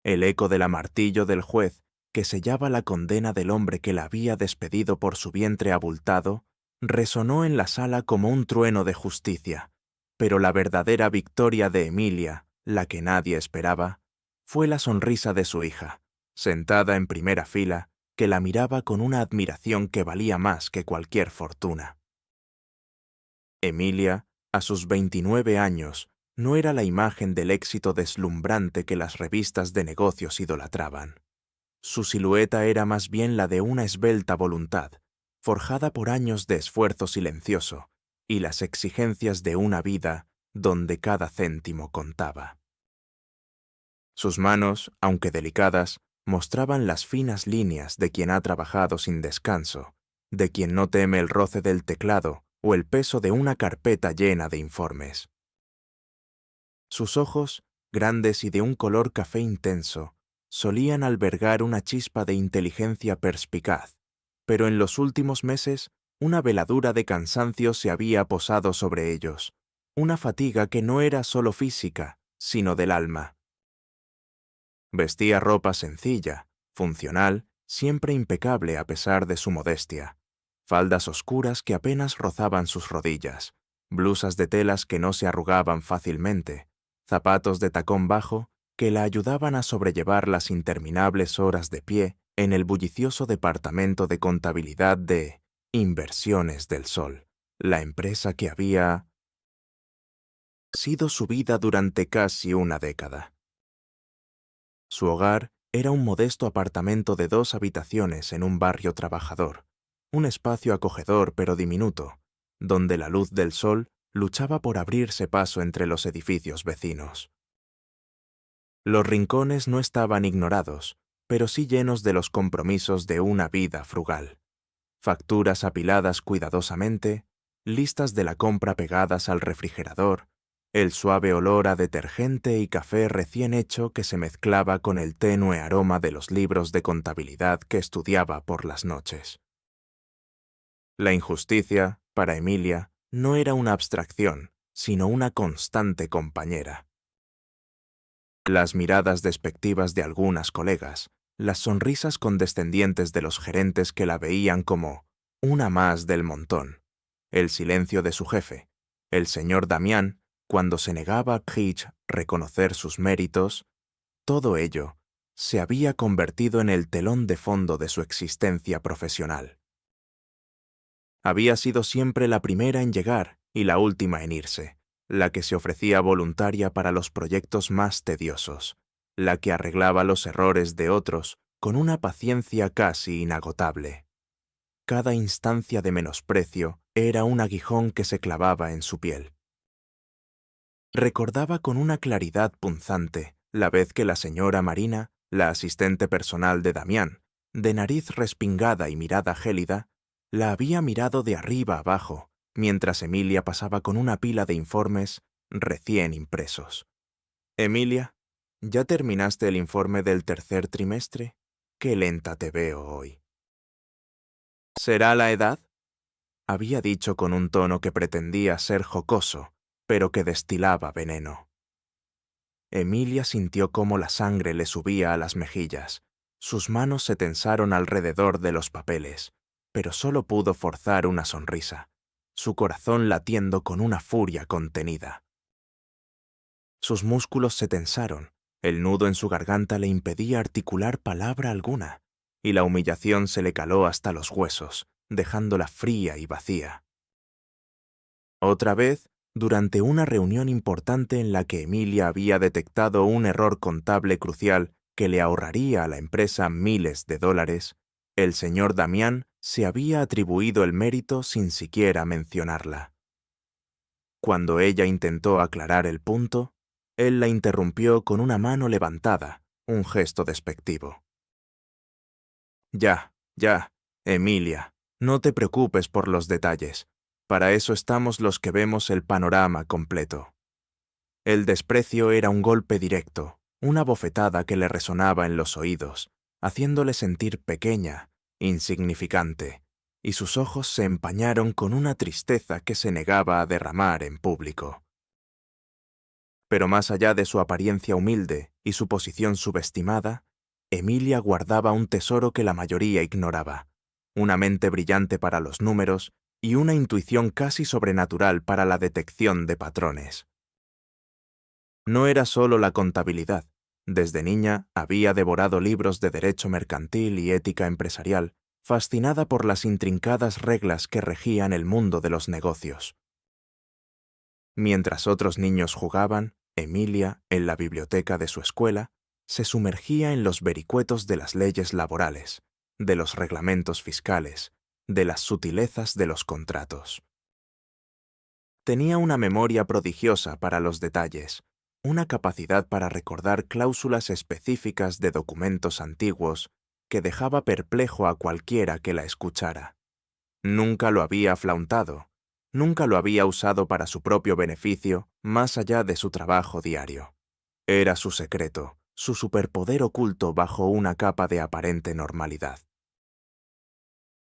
El eco del martillo del juez, que sellaba la condena del hombre que la había despedido por su vientre abultado, resonó en la sala como un trueno de justicia, pero la verdadera victoria de Emilia, la que nadie esperaba, fue la sonrisa de su hija, sentada en primera fila, que la miraba con una admiración que valía más que cualquier fortuna. Emilia, a sus 29 años, no era la imagen del éxito deslumbrante que las revistas de negocios idolatraban. Su silueta era más bien la de una esbelta voluntad, forjada por años de esfuerzo silencioso y las exigencias de una vida donde cada céntimo contaba. Sus manos, aunque delicadas, mostraban las finas líneas de quien ha trabajado sin descanso, de quien no teme el roce del teclado o el peso de una carpeta llena de informes. Sus ojos, grandes y de un color café intenso, solían albergar una chispa de inteligencia perspicaz, pero en los últimos meses una veladura de cansancio se había posado sobre ellos, una fatiga que no era solo física, sino del alma. Vestía ropa sencilla, funcional, siempre impecable a pesar de su modestia, faldas oscuras que apenas rozaban sus rodillas, blusas de telas que no se arrugaban fácilmente, zapatos de tacón bajo que la ayudaban a sobrellevar las interminables horas de pie en el bullicioso departamento de contabilidad de Inversiones del Sol, la empresa que había sido su vida durante casi una década. Su hogar era un modesto apartamento de 2 habitaciones en un barrio trabajador, un espacio acogedor pero diminuto, donde la luz del sol luchaba por abrirse paso entre los edificios vecinos. Los rincones no estaban ignorados, pero sí llenos de los compromisos de una vida frugal. Facturas apiladas cuidadosamente, listas de la compra pegadas al refrigerador, el suave olor a detergente y café recién hecho que se mezclaba con el tenue aroma de los libros de contabilidad que estudiaba por las noches. La injusticia, para Emilia, no era una abstracción, sino una constante compañera. Las miradas despectivas de algunas colegas, las sonrisas condescendientes de los gerentes que la veían como una más del montón, el silencio de su jefe, el señor Damián, cuando se negaba a Pritch reconocer sus méritos, todo ello se había convertido en el telón de fondo de su existencia profesional. Había sido siempre la primera en llegar y la última en irse, la que se ofrecía voluntaria para los proyectos más tediosos, la que arreglaba los errores de otros con una paciencia casi inagotable. Cada instancia de menosprecio era un aguijón que se clavaba en su piel. Recordaba con una claridad punzante la vez que la señora Marina, la asistente personal de Damián, de nariz respingada y mirada gélida, la había mirado de arriba abajo, mientras Emilia pasaba con una pila de informes recién impresos. «Emilia, ¿ya terminaste el informe del tercer trimestre? Qué lenta te veo hoy». «¿Será la edad?», había dicho con un tono que pretendía ser jocoso, pero que destilaba veneno. Emilia sintió cómo la sangre le subía a las mejillas. Sus manos se tensaron alrededor de los papeles, pero solo pudo forzar una sonrisa, su corazón latiendo con una furia contenida. Sus músculos se tensaron, el nudo en su garganta le impedía articular palabra alguna, y la humillación se le caló hasta los huesos, dejándola fría y vacía. Otra vez, durante una reunión importante en la que Emilia había detectado un error contable crucial que le ahorraría a la empresa miles de dólares, el señor Damián se había atribuido el mérito sin siquiera mencionarla. Cuando ella intentó aclarar el punto, él la interrumpió con una mano levantada, un gesto despectivo. «Ya, Emilia, no te preocupes por los detalles. Para eso estamos los que vemos el panorama completo». El desprecio era un golpe directo, una bofetada que le resonaba en los oídos, haciéndole sentir pequeña, insignificante, y sus ojos se empañaron con una tristeza que se negaba a derramar en público. Pero más allá de su apariencia humilde y su posición subestimada, Emilia guardaba un tesoro que la mayoría ignoraba, una mente brillante para los números y una intuición casi sobrenatural para la detección de patrones. No era solo la contabilidad. Desde niña había devorado libros de derecho mercantil y ética empresarial, fascinada por las intrincadas reglas que regían el mundo de los negocios. Mientras otros niños jugaban, Emilia, en la biblioteca de su escuela, se sumergía en los vericuetos de las leyes laborales, de los reglamentos fiscales, de las sutilezas de los contratos. Tenía una memoria prodigiosa para los detalles, una capacidad para recordar cláusulas específicas de documentos antiguos que dejaba perplejo a cualquiera que la escuchara. Nunca lo había aflauntado, nunca lo había usado para su propio beneficio más allá de su trabajo diario. Era su secreto, su superpoder oculto bajo una capa de aparente normalidad.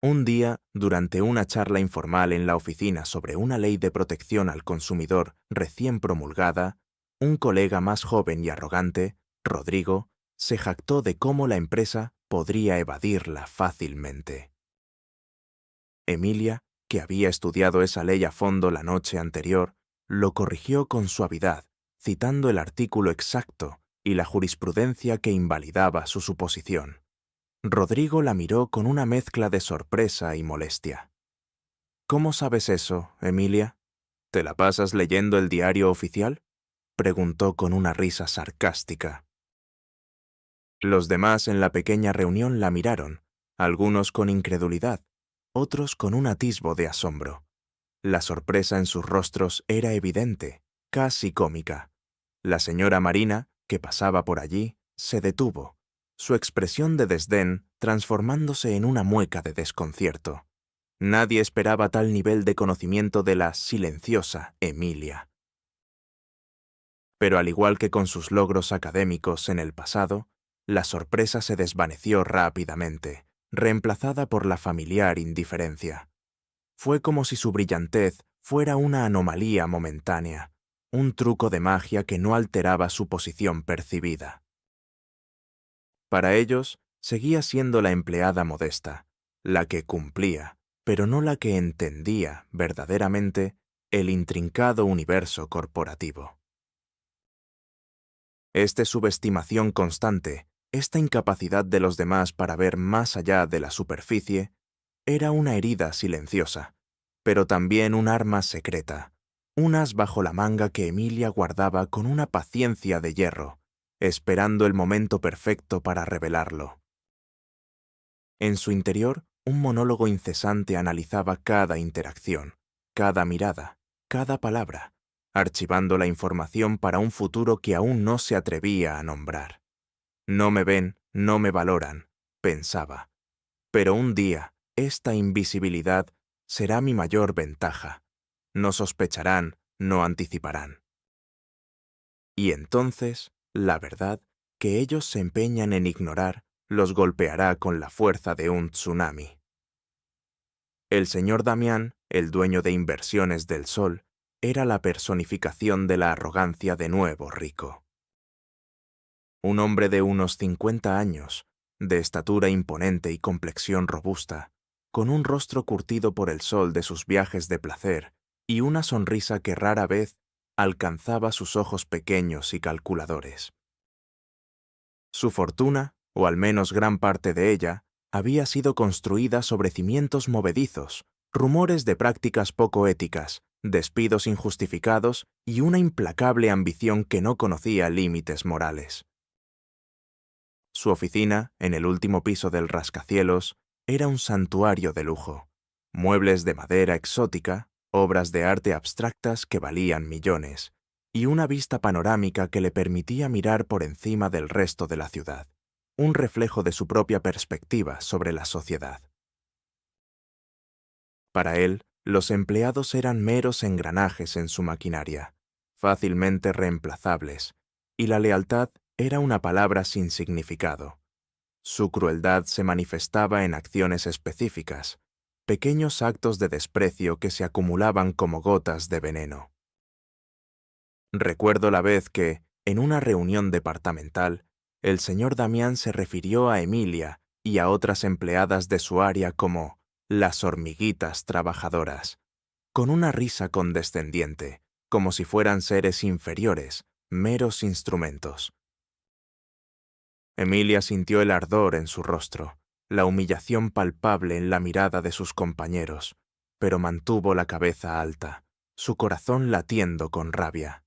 Un día, durante una charla informal en la oficina sobre una ley de protección al consumidor recién promulgada, un colega más joven y arrogante, Rodrigo, se jactó de cómo la empresa podría evadirla fácilmente. Emilia, que había estudiado esa ley a fondo la noche anterior, lo corrigió con suavidad, citando el artículo exacto y la jurisprudencia que invalidaba su suposición. Rodrigo la miró con una mezcla de sorpresa y molestia. «¿Cómo sabes eso, Emilia? ¿Te la pasas leyendo el diario oficial?», preguntó con una risa sarcástica. Los demás en la pequeña reunión la miraron, algunos con incredulidad, otros con un atisbo de asombro. La sorpresa en sus rostros era evidente, casi cómica. La señora Marina, que pasaba por allí, se detuvo, su expresión de desdén transformándose en una mueca de desconcierto. Nadie esperaba tal nivel de conocimiento de la silenciosa Emilia. Pero al igual que con sus logros académicos en el pasado, la sorpresa se desvaneció rápidamente, reemplazada por la familiar indiferencia. Fue como si su brillantez fuera una anomalía momentánea, un truco de magia que no alteraba su posición percibida. Para ellos, seguía siendo la empleada modesta, la que cumplía, pero no la que entendía verdaderamente el intrincado universo corporativo. Esta subestimación constante, esta incapacidad de los demás para ver más allá de la superficie, era una herida silenciosa, pero también un arma secreta, un as bajo la manga que Emilia guardaba con una paciencia de hierro, esperando el momento perfecto para revelarlo. En su interior, un monólogo incesante analizaba cada interacción, cada mirada, cada palabra, archivando la información para un futuro que aún no se atrevía a nombrar. No me ven, no me valoran, pensaba. Pero un día, esta invisibilidad será mi mayor ventaja. No sospecharán, no anticiparán. Y entonces, la verdad, que ellos se empeñan en ignorar, los golpeará con la fuerza de un tsunami. El señor Damián, el dueño de Inversiones del Sol, era la personificación de la arrogancia de nuevo rico. Un hombre de unos 50 años, de estatura imponente y complexión robusta, con un rostro curtido por el sol de sus viajes de placer y una sonrisa que rara vez alcanzaba sus ojos pequeños y calculadores. Su fortuna, o al menos gran parte de ella, había sido construida sobre cimientos movedizos, rumores de prácticas poco éticas, despidos injustificados y una implacable ambición que no conocía límites morales. Su oficina, en el último piso del rascacielos, era un santuario de lujo. Muebles de madera exótica, obras de arte abstractas que valían millones, y una vista panorámica que le permitía mirar por encima del resto de la ciudad, un reflejo de su propia perspectiva sobre la sociedad. Para él, los empleados eran meros engranajes en su maquinaria, fácilmente reemplazables, y la lealtad era una palabra sin significado. Su crueldad se manifestaba en acciones específicas, pequeños actos de desprecio que se acumulaban como gotas de veneno. Recuerdo la vez que, en una reunión departamental, el señor Damián se refirió a Emilia y a otras empleadas de su área como las hormiguitas trabajadoras, con una risa condescendiente, como si fueran seres inferiores, meros instrumentos. Emilia sintió el ardor en su rostro, la humillación palpable en la mirada de sus compañeros, pero mantuvo la cabeza alta, su corazón latiendo con rabia.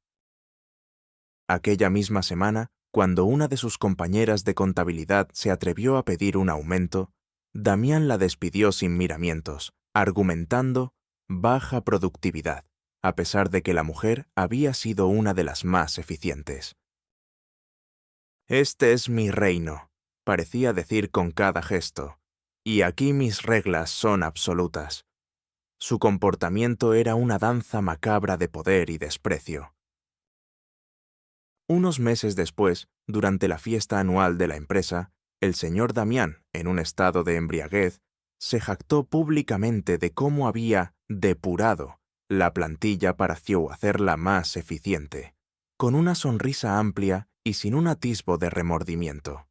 Aquella misma semana, cuando una de sus compañeras de contabilidad se atrevió a pedir un aumento, Damián la despidió sin miramientos, argumentando baja productividad, a pesar de que la mujer había sido una de las más eficientes. «Este es mi reino», parecía decir con cada gesto, «y aquí mis reglas son absolutas». Su comportamiento era una danza macabra de poder y desprecio. Unos meses después, durante la fiesta anual de la empresa, el señor Damián, en un estado de embriaguez, se jactó públicamente de cómo había depurado la plantilla para hacerla más eficiente, con una sonrisa amplia y sin un atisbo de remordimiento.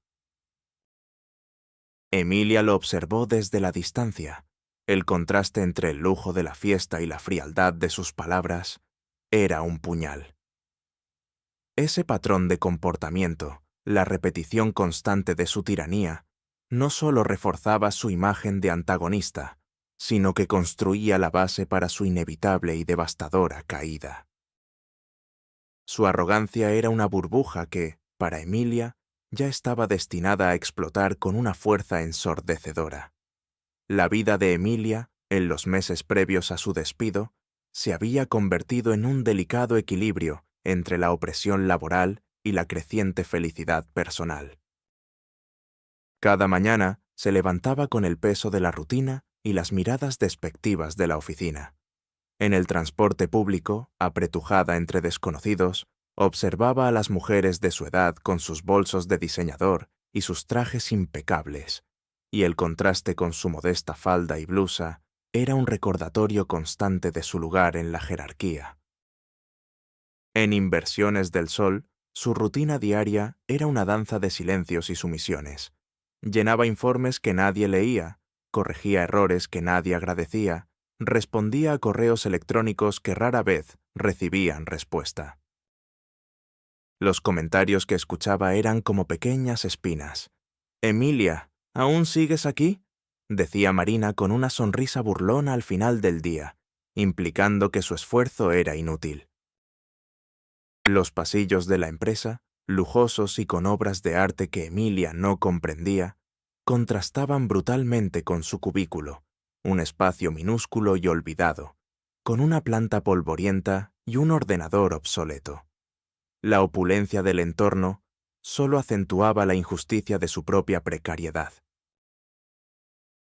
Emilia lo observó desde la distancia. El contraste entre el lujo de la fiesta y la frialdad de sus palabras era un puñal. Ese patrón de comportamiento, la repetición constante de su tiranía, no solo reforzaba su imagen de antagonista, sino que construía la base para su inevitable y devastadora caída. Su arrogancia era una burbuja que, para Emilia, ya estaba destinada a explotar con una fuerza ensordecedora. La vida de Emilia, en los meses previos a su despido, se había convertido en un delicado equilibrio entre la opresión laboral y la creciente felicidad personal. Cada mañana se levantaba con el peso de la rutina y las miradas despectivas de la oficina. En el transporte público, apretujada entre desconocidos, observaba a las mujeres de su edad con sus bolsos de diseñador y sus trajes impecables, y el contraste con su modesta falda y blusa era un recordatorio constante de su lugar en la jerarquía. En Inversiones del Sol, su rutina diaria era una danza de silencios y sumisiones. Llenaba informes que nadie leía, corregía errores que nadie agradecía, respondía a correos electrónicos que rara vez recibían respuesta. Los comentarios que escuchaba eran como pequeñas espinas. «Emilia, ¿aún sigues aquí?», decía Marina con una sonrisa burlona al final del día, implicando que su esfuerzo era inútil. Los pasillos de la empresa, lujosos y con obras de arte que Emilia no comprendía, contrastaban brutalmente con su cubículo, un espacio minúsculo y olvidado, con una planta polvorienta y un ordenador obsoleto. La opulencia del entorno solo acentuaba la injusticia de su propia precariedad.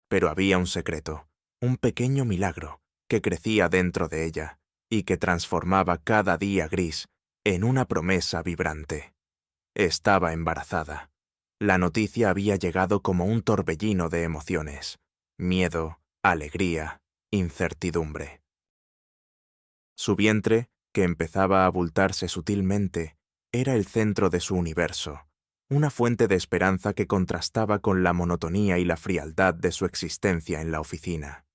Pero había un secreto, un pequeño milagro, que crecía dentro de ella y que transformaba cada día gris en una promesa vibrante. Estaba embarazada. La noticia había llegado como un torbellino de emociones: miedo, alegría, incertidumbre. Su vientre, que empezaba a abultarse sutilmente, era el centro de su universo, una fuente de esperanza que contrastaba con la monotonía y la frialdad de su existencia en la oficina.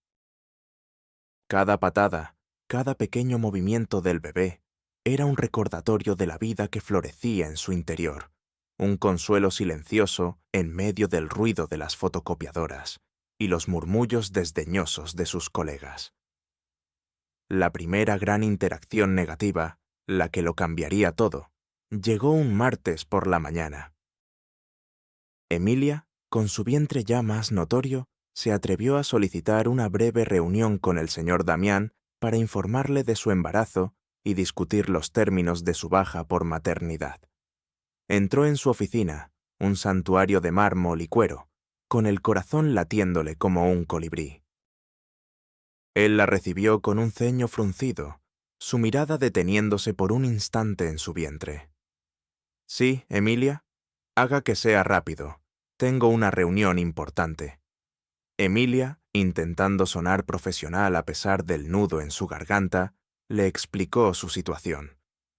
Cada patada, cada pequeño movimiento del bebé, era un recordatorio de la vida que florecía en su interior, un consuelo silencioso en medio del ruido de las fotocopiadoras y los murmullos desdeñosos de sus colegas. La primera gran interacción negativa, la que lo cambiaría todo, llegó un martes por la mañana. Emilia, con su vientre ya más notorio, se atrevió a solicitar una breve reunión con el señor Damián para informarle de su embarazo y discutir los términos de su baja por maternidad. Entró en su oficina, un santuario de mármol y cuero, con el corazón latiéndole como un colibrí. Él la recibió con un ceño fruncido, su mirada deteniéndose por un instante en su vientre. «Sí, Emilia, haga que sea rápido. Tengo una reunión importante». Emilia, intentando sonar profesional a pesar del nudo en su garganta, le explicó su situación.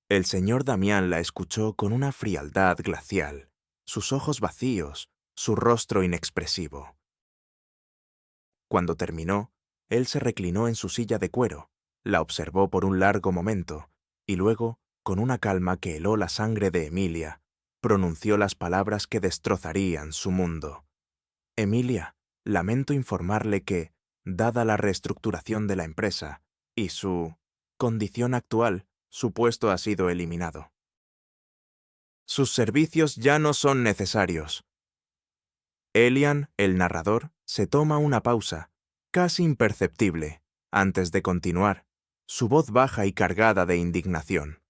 El señor Damián la escuchó con una frialdad glacial, sus ojos vacíos, su rostro inexpresivo. Cuando terminó, él se reclinó en su silla de cuero, la observó por un largo momento, y luego, con una calma que heló la sangre de Emilia, pronunció las palabras que destrozarían su mundo. Emilia, lamento informarle que, dada la reestructuración de la empresa y su condición actual, su puesto ha sido eliminado. Sus servicios ya no son necesarios. Elian, el narrador, se toma una pausa, casi imperceptible, antes de continuar, su voz baja y cargada de indignación.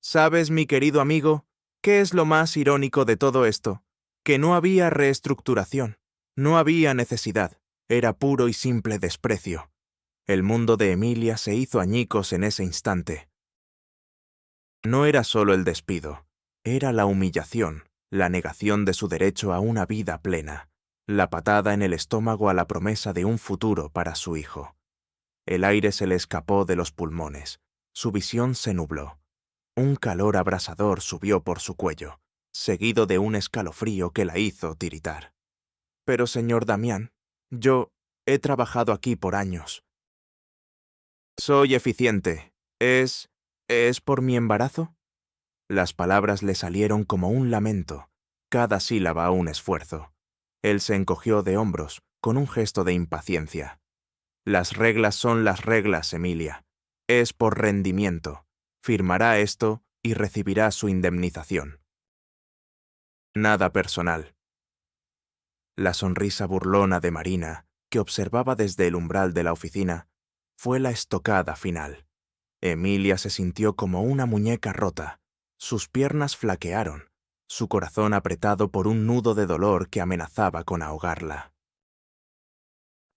¿Sabes, mi querido amigo, qué es lo más irónico de todo esto? Que no había reestructuración, no había necesidad, era puro y simple desprecio. El mundo de Emilia se hizo añicos en ese instante. No era solo el despido, era la humillación, la negación de su derecho a una vida plena, la patada en el estómago a la promesa de un futuro para su hijo. El aire se le escapó de los pulmones, su visión se nubló. Un calor abrasador subió por su cuello, seguido de un escalofrío que la hizo tiritar. Pero, señor Damián, yo he trabajado aquí por años. Soy eficiente. ¿Es por mi embarazo? Las palabras le salieron como un lamento, cada sílaba un esfuerzo. Él se encogió de hombros, con un gesto de impaciencia. Las reglas son las reglas, Emilia. Es por rendimiento. Firmará esto y recibirá su indemnización. Nada personal. La sonrisa burlona de Marina, que observaba desde el umbral de la oficina, fue la estocada final. Emilia se sintió como una muñeca rota. Sus piernas flaquearon, su corazón apretado por un nudo de dolor que amenazaba con ahogarla.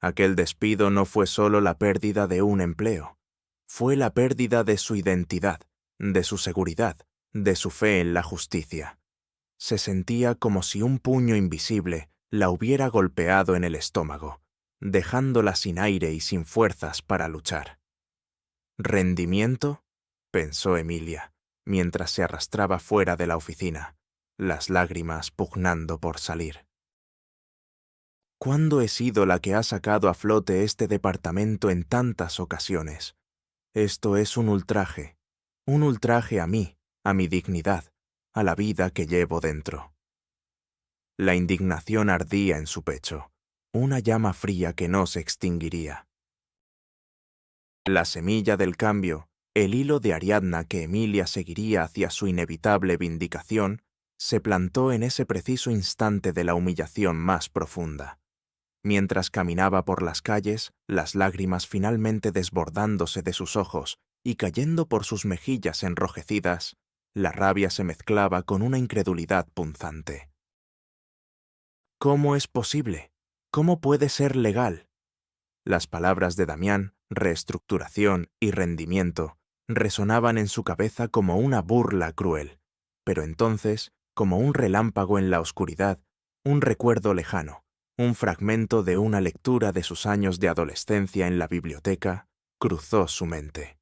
Aquel despido no fue solo la pérdida de un empleo, fue la pérdida de su identidad, de su seguridad, de su fe en la justicia. Se sentía como si un puño invisible la hubiera golpeado en el estómago, dejándola sin aire y sin fuerzas para luchar. ¿Rendimiento?, pensó Emilia, mientras se arrastraba fuera de la oficina, las lágrimas pugnando por salir. ¿Cuándo he sido la que ha sacado a flote este departamento en tantas ocasiones? Esto es un ultraje a mí, a mi dignidad, a la vida que llevo dentro. La indignación ardía en su pecho, una llama fría que no se extinguiría. La semilla del cambio, el hilo de Ariadna que Emilia seguiría hacia su inevitable vindicación, se plantó en ese preciso instante de la humillación más profunda. Mientras caminaba por las calles, las lágrimas finalmente desbordándose de sus ojos y cayendo por sus mejillas enrojecidas, la rabia se mezclaba con una incredulidad punzante. ¿Cómo es posible? ¿Cómo puede ser legal? Las palabras de Damián, reestructuración y rendimiento, resonaban en su cabeza como una burla cruel, pero entonces, como un relámpago en la oscuridad, un recuerdo lejano, un fragmento de una lectura de sus años de adolescencia en la biblioteca, cruzó su mente.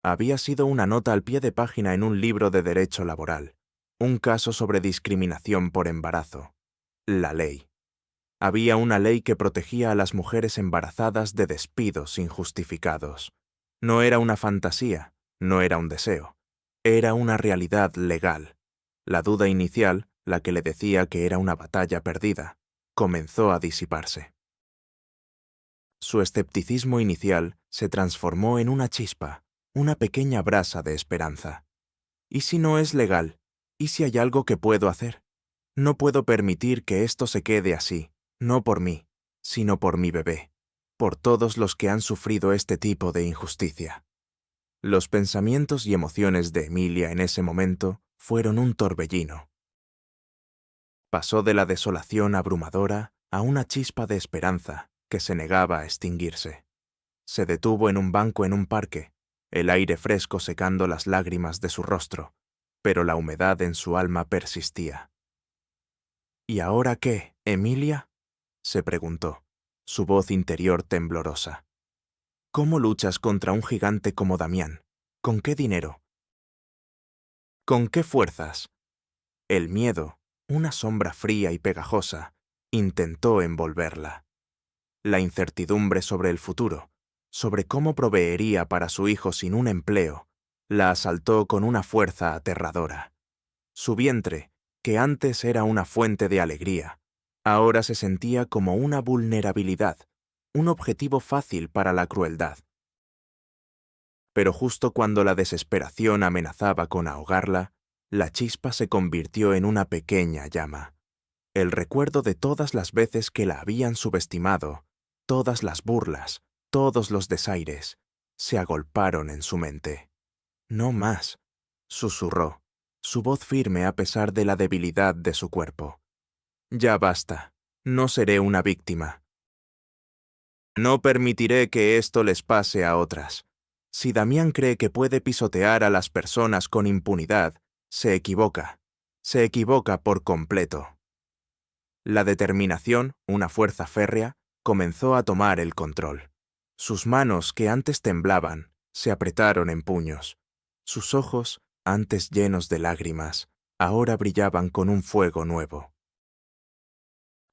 Había sido una nota al pie de página en un libro de derecho laboral, un caso sobre discriminación por embarazo. La ley. Había una ley que protegía a las mujeres embarazadas de despidos injustificados. No era una fantasía, no era un deseo. Era una realidad legal. La duda inicial, la que le decía que era una batalla perdida, comenzó a disiparse. Su escepticismo inicial se transformó en una chispa, una pequeña brasa de esperanza. ¿Y si no es legal? ¿Y si hay algo que puedo hacer? No puedo permitir que esto se quede así, no por mí, sino por mi bebé, por todos los que han sufrido este tipo de injusticia. Los pensamientos y emociones de Emilia en ese momento fueron un torbellino. Pasó de la desolación abrumadora a una chispa de esperanza que se negaba a extinguirse. Se detuvo en un banco en un parque, el aire fresco secando las lágrimas de su rostro, pero la humedad en su alma persistía. ¿Y ahora qué, Emilia?, se preguntó, su voz interior temblorosa. ¿Cómo luchas contra un gigante como Damián? ¿Con qué dinero? ¿Con qué fuerzas? El miedo, una sombra fría y pegajosa, intentó envolverla. La incertidumbre sobre el futuro, sobre cómo proveería para su hijo sin un empleo, la asaltó con una fuerza aterradora. Su vientre, que antes era una fuente de alegría, ahora se sentía como una vulnerabilidad, un objetivo fácil para la crueldad. Pero justo cuando la desesperación amenazaba con ahogarla, la chispa se convirtió en una pequeña llama. El recuerdo de todas las veces que la habían subestimado, todas las burlas, todos los desaires, se agolparon en su mente. No más, susurró, su voz firme a pesar de la debilidad de su cuerpo. Ya basta, no seré una víctima. No permitiré que esto les pase a otras. Si Damián cree que puede pisotear a las personas con impunidad, se equivoca por completo. La determinación, una fuerza férrea, comenzó a tomar el control. Sus manos, que antes temblaban, se apretaron en puños. Sus ojos, antes llenos de lágrimas, ahora brillaban con un fuego nuevo.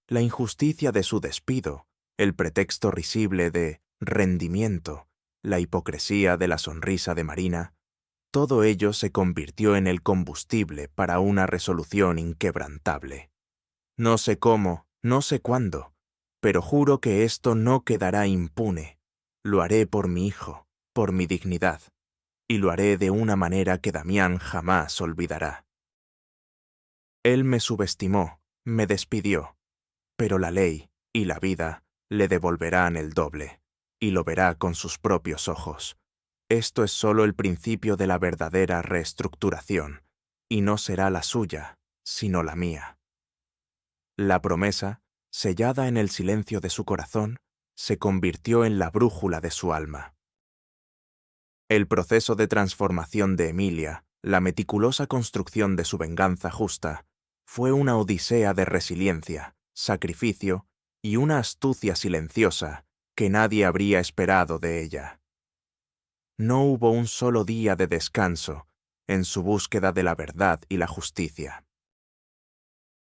La injusticia de su despido, el pretexto risible de rendimiento, la hipocresía de la sonrisa de Marina, todo ello se convirtió en el combustible para una resolución inquebrantable. No sé cómo, no sé cuándo, pero juro que esto no quedará impune. Lo haré por mi hijo, por mi dignidad, y lo haré de una manera que Damián jamás olvidará. Él me subestimó, me despidió, pero la ley y la vida le devolverán el doble, y lo verá con sus propios ojos. Esto es solo el principio de la verdadera reestructuración, y no será la suya, sino la mía. La promesa, sellada en el silencio de su corazón, se convirtió en la brújula de su alma. El proceso de transformación de Emilia, la meticulosa construcción de su venganza justa, fue una odisea de resiliencia, sacrificio y una astucia silenciosa que nadie habría esperado de ella. No hubo un solo día de descanso en su búsqueda de la verdad y la justicia.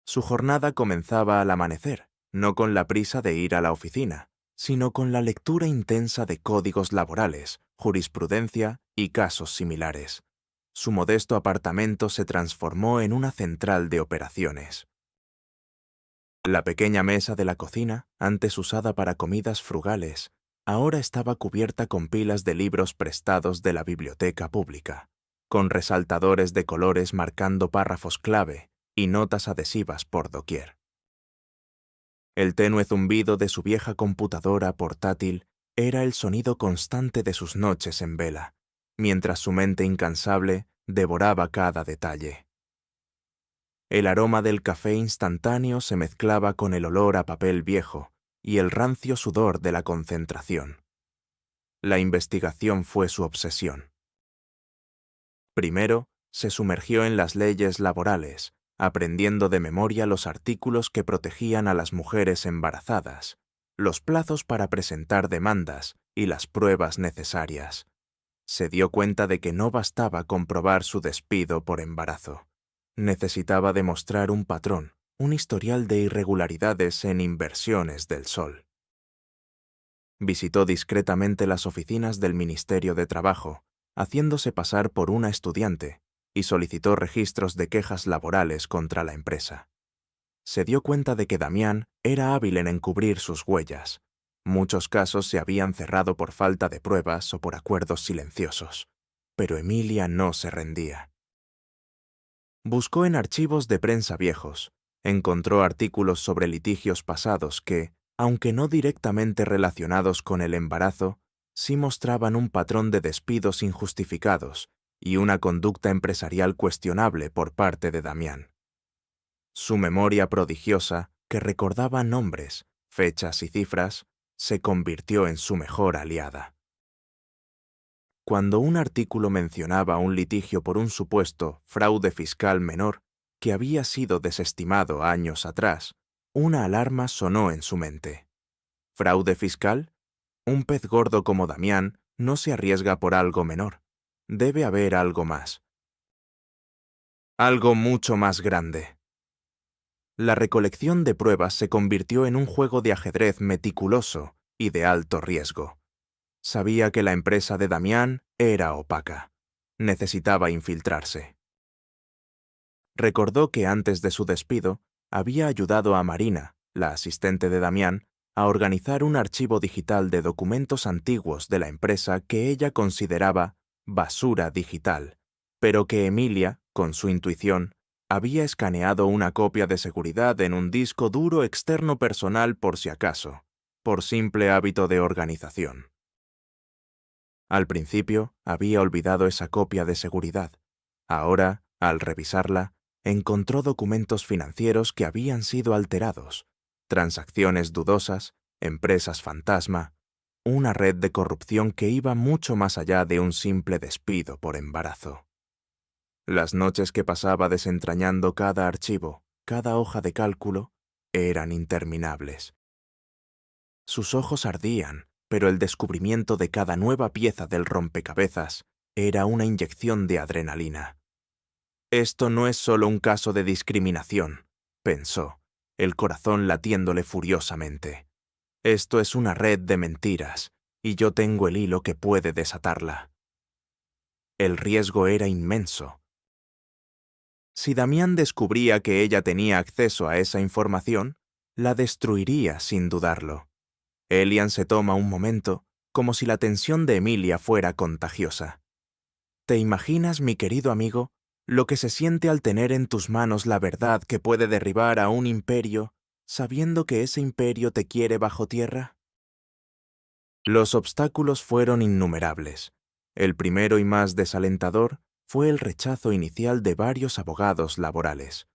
Su jornada comenzaba al amanecer, no con la prisa de ir a la oficina, sino con la lectura intensa de códigos laborales, jurisprudencia y casos similares. Su modesto apartamento se transformó en una central de operaciones. La pequeña mesa de la cocina, antes usada para comidas frugales, ahora estaba cubierta con pilas de libros prestados de la biblioteca pública, con resaltadores de colores marcando párrafos clave y notas adhesivas por doquier. El tenue zumbido de su vieja computadora portátil era el sonido constante de sus noches en vela, mientras su mente incansable devoraba cada detalle. El aroma del café instantáneo se mezclaba con el olor a papel viejo y el rancio sudor de la concentración. La investigación fue su obsesión. Primero, se sumergió en las leyes laborales, aprendiendo de memoria los artículos que protegían a las mujeres embarazadas, los plazos para presentar demandas y las pruebas necesarias. Se dio cuenta de que no bastaba comprobar su despido por embarazo. Necesitaba demostrar un patrón, un historial de irregularidades en inversiones del sol. Visitó discretamente las oficinas del Ministerio de Trabajo, haciéndose pasar por una estudiante, y solicitó registros de quejas laborales contra la empresa. Se dio cuenta de que Damián era hábil en encubrir sus huellas. Muchos casos se habían cerrado por falta de pruebas o por acuerdos silenciosos, pero Emilia no se rendía. Buscó en archivos de prensa viejos, encontró artículos sobre litigios pasados que, aunque no directamente relacionados con el embarazo, sí mostraban un patrón de despidos injustificados y una conducta empresarial cuestionable por parte de Damián. Su memoria prodigiosa, que recordaba nombres, fechas y cifras, se convirtió en su mejor aliada. Cuando un artículo mencionaba un litigio por un supuesto fraude fiscal menor que había sido desestimado años atrás, una alarma sonó en su mente. ¿Fraude fiscal? Un pez gordo como Damián no se arriesga por algo menor. Debe haber algo más. Algo mucho más grande. La recolección de pruebas se convirtió en un juego de ajedrez meticuloso y de alto riesgo. Sabía que la empresa de Damián era opaca. Necesitaba infiltrarse. Recordó que antes de su despido había ayudado a Marina, la asistente de Damián, a organizar un archivo digital de documentos antiguos de la empresa que ella consideraba basura digital, pero que Emilia, con su intuición, había escaneado una copia de seguridad en un disco duro externo personal por si acaso, por simple hábito de organización. Al principio había olvidado esa copia de seguridad. Ahora, al revisarla, encontró documentos financieros que habían sido alterados, transacciones dudosas, empresas fantasma, una red de corrupción que iba mucho más allá de un simple despido por embarazo. Las noches que pasaba desentrañando cada archivo, cada hoja de cálculo, eran interminables. Sus ojos ardían, pero el descubrimiento de cada nueva pieza del rompecabezas era una inyección de adrenalina. Esto no es solo un caso de discriminación, pensó, el corazón latiéndole furiosamente. Esto es una red de mentiras, y yo tengo el hilo que puede desatarla. El riesgo era inmenso. Si Damián descubría que ella tenía acceso a esa información, la destruiría sin dudarlo. Elian se toma un momento, como si la tensión de Emilia fuera contagiosa. ¿Te imaginas, mi querido amigo, lo que se siente al tener en tus manos la verdad que puede derribar a un imperio, sabiendo que ese imperio te quiere bajo tierra? Los obstáculos fueron innumerables. El primero y más desalentador fue el rechazo inicial de varios abogados laborales.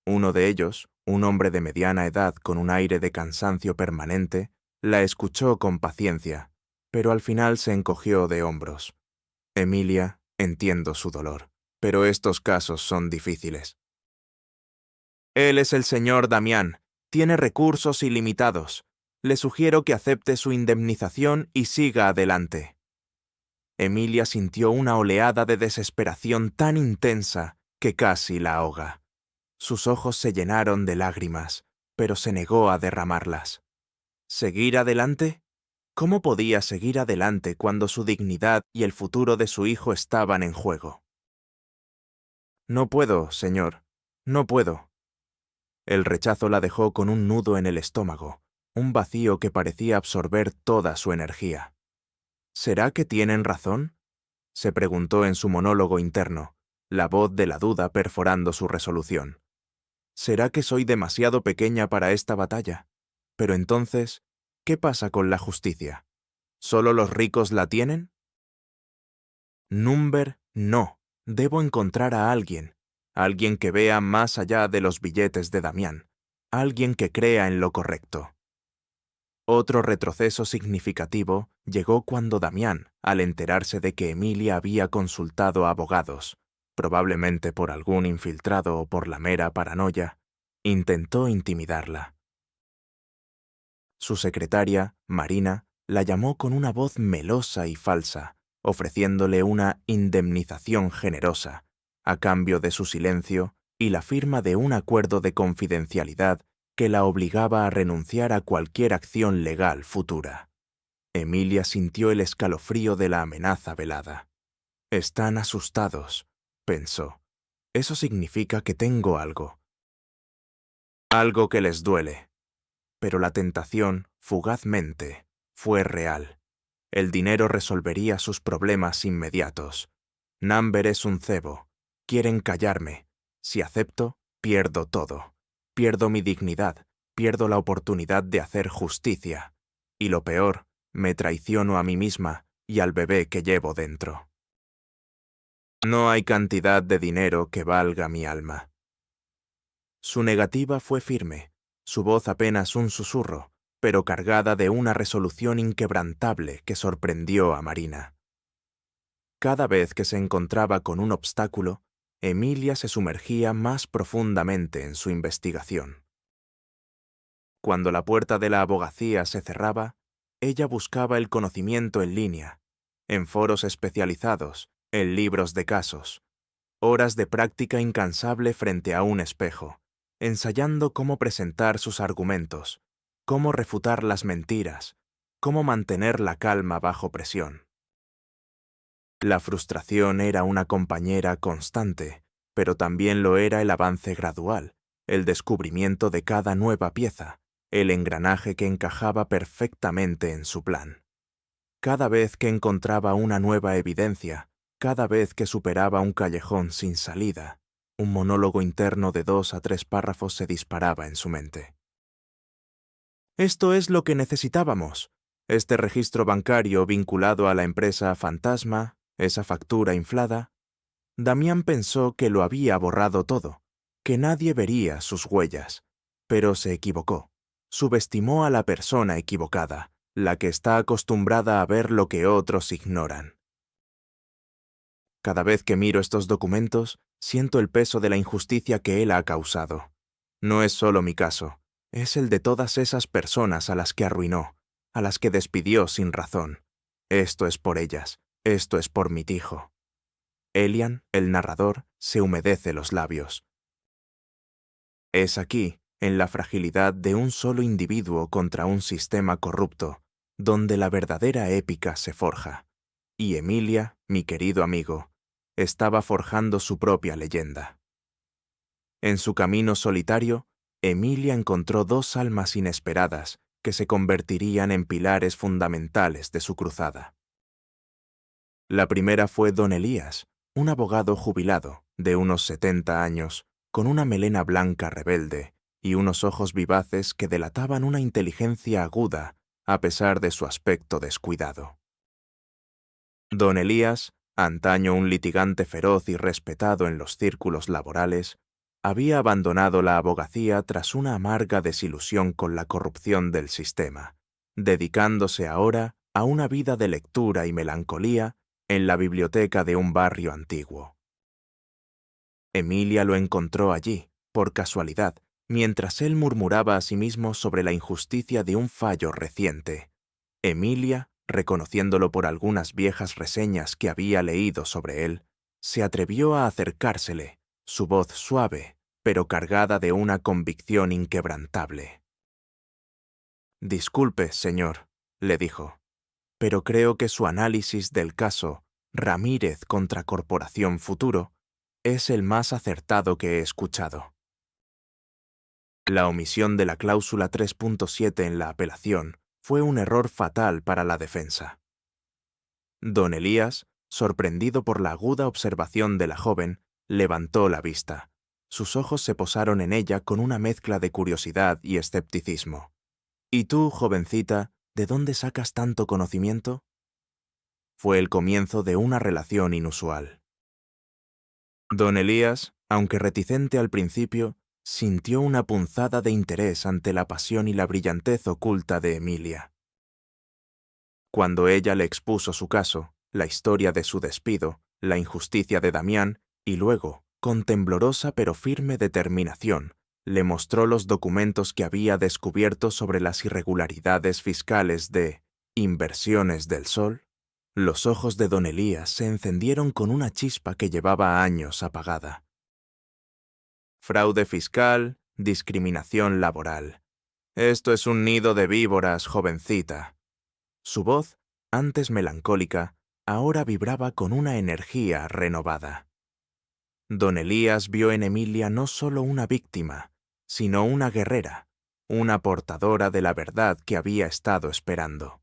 Uno de ellos, un hombre de mediana edad con un aire de cansancio permanente, la escuchó con paciencia, pero al final se encogió de hombros. Emilia, entiendo su dolor, pero estos casos son difíciles. Él es el señor Damián, tiene recursos ilimitados. Le sugiero que acepte su indemnización y siga adelante. Emilia sintió una oleada de desesperación tan intensa que casi la ahoga. Sus ojos se llenaron de lágrimas, pero se negó a derramarlas. ¿Seguir adelante? ¿Cómo podía seguir adelante cuando su dignidad y el futuro de su hijo estaban en juego? No puedo, señor, no puedo. El rechazo la dejó con un nudo en el estómago, un vacío que parecía absorber toda su energía. ¿Será que tienen razón?, se preguntó en su monólogo interno, la voz de la duda perforando su resolución. ¿Será que soy demasiado pequeña para esta batalla? Pero entonces, ¿qué pasa con la justicia? ¿Solo los ricos la tienen? Number, no. Debo encontrar a alguien. Alguien que vea más allá de los billetes de Damián. Alguien que crea en lo correcto. Otro retroceso significativo llegó cuando Damián, al enterarse de que Emilia había consultado a abogados, probablemente por algún infiltrado o por la mera paranoia, intentó intimidarla. Su secretaria, Marina, la llamó con una voz melosa y falsa, ofreciéndole una indemnización generosa, a cambio de su silencio y la firma de un acuerdo de confidencialidad que la obligaba a renunciar a cualquier acción legal futura. Emilia sintió el escalofrío de la amenaza velada. Están asustados, pensó. Eso significa que tengo algo. Algo que les duele. Pero la tentación, fugazmente, fue real. El dinero resolvería sus problemas inmediatos. Number es un cebo. Quieren callarme. Si acepto, pierdo todo. Pierdo mi dignidad, pierdo la oportunidad de hacer justicia. Y lo peor, me traiciono a mí misma y al bebé que llevo dentro. No hay cantidad de dinero que valga mi alma. Su negativa fue firme, su voz apenas un susurro, pero cargada de una resolución inquebrantable que sorprendió a Marina. Cada vez que se encontraba con un obstáculo, Emilia se sumergía más profundamente en su investigación. Cuando la puerta de la abogacía se cerraba, ella buscaba el conocimiento en línea, en foros especializados, en libros de casos. Horas de práctica incansable frente a un espejo, ensayando cómo presentar sus argumentos, cómo refutar las mentiras, cómo mantener la calma bajo presión. La frustración era una compañera constante, pero también lo era el avance gradual, el descubrimiento de cada nueva pieza, el engranaje que encajaba perfectamente en su plan. Cada vez que encontraba una nueva evidencia, cada vez que superaba un callejón sin salida, un monólogo interno de 2 a 3 párrafos se disparaba en su mente. Esto es lo que necesitábamos. Este registro bancario vinculado a la empresa fantasma, esa factura inflada. Damián pensó que lo había borrado todo, que nadie vería sus huellas, pero se equivocó. Subestimó a la persona equivocada, la que está acostumbrada a ver lo que otros ignoran. Cada vez que miro estos documentos, siento el peso de la injusticia que él ha causado. No es solo mi caso, es el de todas esas personas a las que arruinó, a las que despidió sin razón. Esto es por ellas, esto es por mi hijo. Elian, el narrador, se humedece los labios. Es aquí, en la fragilidad de un solo individuo contra un sistema corrupto, donde la verdadera épica se forja. Y Emilia, mi querido amigo, estaba forjando su propia leyenda. En su camino solitario, Emilia encontró 2 almas inesperadas que se convertirían en pilares fundamentales de su cruzada. La primera fue don Elías, un abogado jubilado, de unos 70 años, con una melena blanca rebelde y unos ojos vivaces que delataban una inteligencia aguda a pesar de su aspecto descuidado. Don Elías, antaño un litigante feroz y respetado en los círculos laborales, había abandonado la abogacía tras una amarga desilusión con la corrupción del sistema, dedicándose ahora a una vida de lectura y melancolía en la biblioteca de un barrio antiguo. Emilia lo encontró allí, por casualidad, mientras él murmuraba a sí mismo sobre la injusticia de un fallo reciente. Emilia, reconociéndolo por algunas viejas reseñas que había leído sobre él, se atrevió a acercársele, su voz suave, pero cargada de una convicción inquebrantable. «Disculpe, señor», le dijo, «pero creo que su análisis del caso Ramírez contra Corporación Futuro es el más acertado que he escuchado». La omisión de la cláusula 3.7 en la apelación fue un error fatal para la defensa. Don Elías, sorprendido por la aguda observación de la joven, levantó la vista. Sus ojos se posaron en ella con una mezcla de curiosidad y escepticismo. «¿Y tú, jovencita, de dónde sacas tanto conocimiento?» Fue el comienzo de una relación inusual. Don Elías, aunque reticente al principio, sintió una punzada de interés ante la pasión y la brillantez oculta de Emilia. Cuando ella le expuso su caso, la historia de su despido, la injusticia de Damián, y luego, con temblorosa pero firme determinación, le mostró los documentos que había descubierto sobre las irregularidades fiscales de Inversiones del Sol, los ojos de don Elías se encendieron con una chispa que llevaba años apagada. Fraude fiscal, discriminación laboral. Esto es un nido de víboras, jovencita. Su voz, antes melancólica, ahora vibraba con una energía renovada. Don Elías vio en Emilia no solo una víctima, sino una guerrera, una portadora de la verdad que había estado esperando.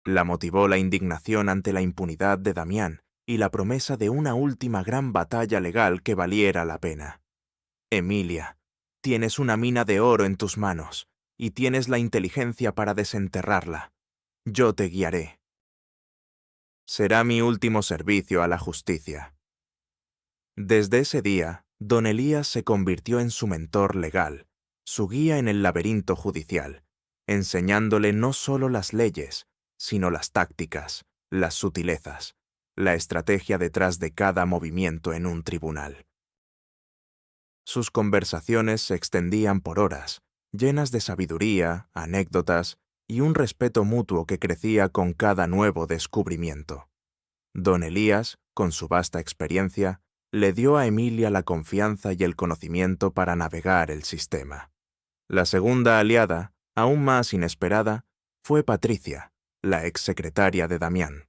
La motivó la indignación ante la impunidad de Damián y la promesa de una última gran batalla legal que valiera la pena. Emilia, tienes una mina de oro en tus manos y tienes la inteligencia para desenterrarla. Yo te guiaré. Será mi último servicio a la justicia. Desde ese día, don Elías se convirtió en su mentor legal, su guía en el laberinto judicial, enseñándole no solo las leyes, sino las tácticas, las sutilezas, la estrategia detrás de cada movimiento en un tribunal. Sus conversaciones se extendían por horas, llenas de sabiduría, anécdotas y un respeto mutuo que crecía con cada nuevo descubrimiento. Don Elías, con su vasta experiencia, le dio a Emilia la confianza y el conocimiento para navegar el sistema. La segunda aliada, aún más inesperada, fue Patricia, la exsecretaria de Damián.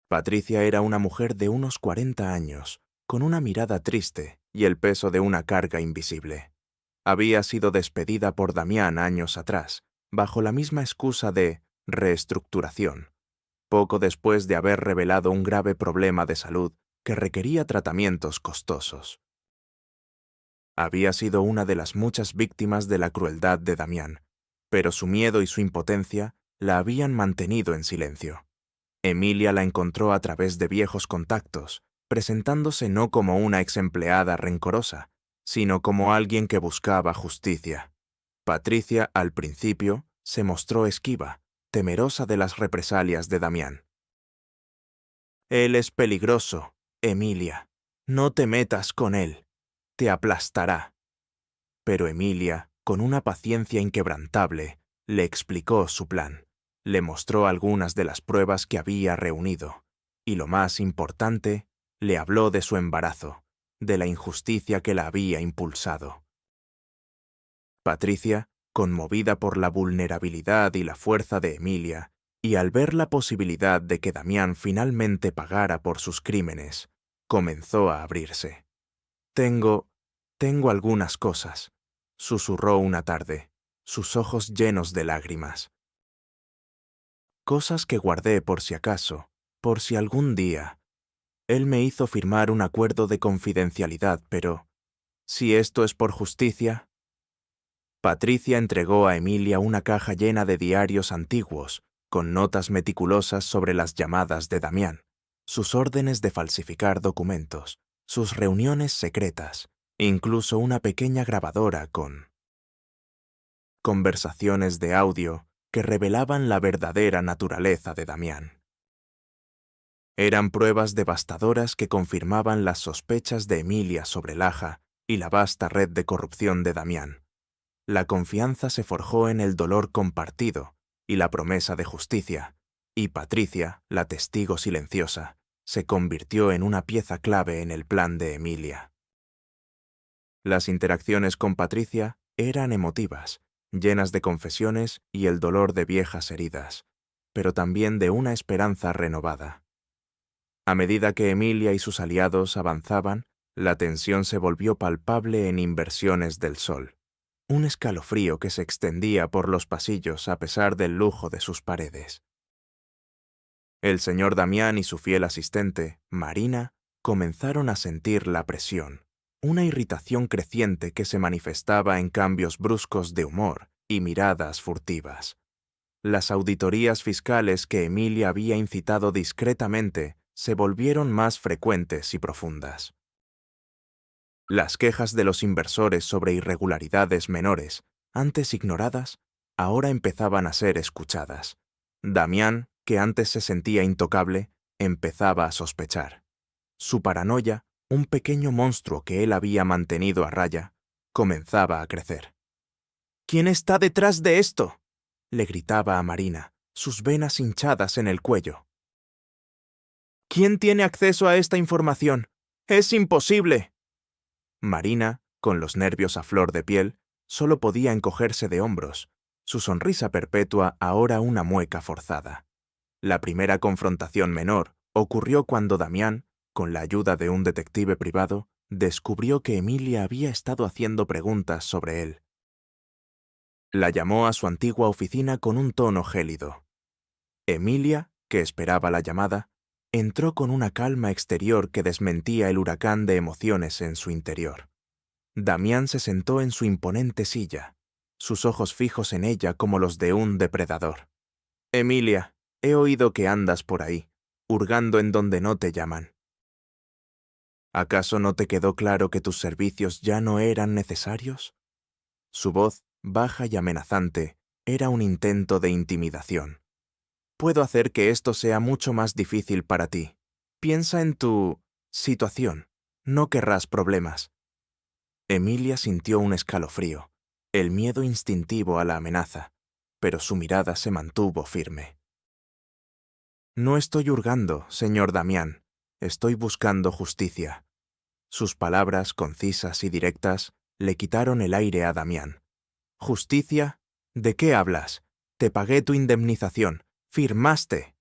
Patricia era una mujer de unos 40 años, con una mirada triste y el peso de una carga invisible. Había sido despedida por Damián años atrás, bajo la misma excusa de reestructuración, poco después de haber revelado un grave problema de salud que requería tratamientos costosos. Había sido una de las muchas víctimas de la crueldad de Damián, pero su miedo y su impotencia la habían mantenido en silencio. Emilia la encontró a través de viejos contactos, presentándose no como una exempleada rencorosa, sino como alguien que buscaba justicia. Patricia, al principio, se mostró esquiva, temerosa de las represalias de Damián. «Él es peligroso, Emilia. No te metas con él. Te aplastará». Pero Emilia, con una paciencia inquebrantable, le explicó su plan. Le mostró algunas de las pruebas que había reunido, y lo más importante, le habló de su embarazo, de la injusticia que la había impulsado. Patricia, conmovida por la vulnerabilidad y la fuerza de Emilia, y al ver la posibilidad de que Damián finalmente pagara por sus crímenes, comenzó a abrirse. Tengo algunas cosas», susurró una tarde, sus ojos llenos de lágrimas. «Cosas que guardé por si acaso, por si algún día. Él me hizo firmar un acuerdo de confidencialidad, pero si esto es por justicia». Patricia entregó a Emilia una caja llena de diarios antiguos, con notas meticulosas sobre las llamadas de Damián, sus órdenes de falsificar documentos, sus reuniones secretas, incluso una pequeña grabadora con conversaciones de audio que revelaban la verdadera naturaleza de Damián. Eran pruebas devastadoras que confirmaban las sospechas de Emilia sobre Laja y la vasta red de corrupción de Damián. La confianza se forjó en el dolor compartido y la promesa de justicia, y Patricia, la testigo silenciosa, se convirtió en una pieza clave en el plan de Emilia. Las interacciones con Patricia eran emotivas, llenas de confesiones y el dolor de viejas heridas, pero también de una esperanza renovada. A medida que Emilia y sus aliados avanzaban, la tensión se volvió palpable en Inversiones del Sol, un escalofrío que se extendía por los pasillos a pesar del lujo de sus paredes. El señor Damián y su fiel asistente, Marina, comenzaron a sentir la presión, una irritación creciente que se manifestaba en cambios bruscos de humor y miradas furtivas. Las auditorías fiscales que Emilia había incitado discretamente se volvieron más frecuentes y profundas. Las quejas de los inversores sobre irregularidades menores, antes ignoradas, ahora empezaban a ser escuchadas. Damián, que antes se sentía intocable, empezaba a sospechar. Su paranoia, un pequeño monstruo que él había mantenido a raya, comenzaba a crecer. «¿Quién está detrás de esto?», le gritaba a Marina, sus venas hinchadas en el cuello. «¿Quién tiene acceso a esta información? ¡Es imposible!». Marina, con los nervios a flor de piel, solo podía encogerse de hombros, su sonrisa perpetua ahora una mueca forzada. La primera confrontación menor ocurrió cuando Damián, con la ayuda de un detective privado, descubrió que Emilia había estado haciendo preguntas sobre él. La llamó a su antigua oficina con un tono gélido. Emilia, que esperaba la llamada, entró con una calma exterior que desmentía el huracán de emociones en su interior. Damián se sentó en su imponente silla, sus ojos fijos en ella como los de un depredador. «Emilia, he oído que andas por ahí, hurgando en donde no te llaman. ¿Acaso no te quedó claro que tus servicios ya no eran necesarios?». Su voz, baja y amenazante, era un intento de intimidación. «Puedo hacer que esto sea mucho más difícil para ti. Piensa en tu situación. No querrás problemas». Emilia sintió un escalofrío, el miedo instintivo a la amenaza, pero su mirada se mantuvo firme. «No estoy hurgando, señor Damián. estoy buscando justicia. Sus palabras, concisas y directas, le quitaron el aire a Damián. ¿Justicia? ¿De qué hablas? Te pagué tu indemnización. ¡Firmaste!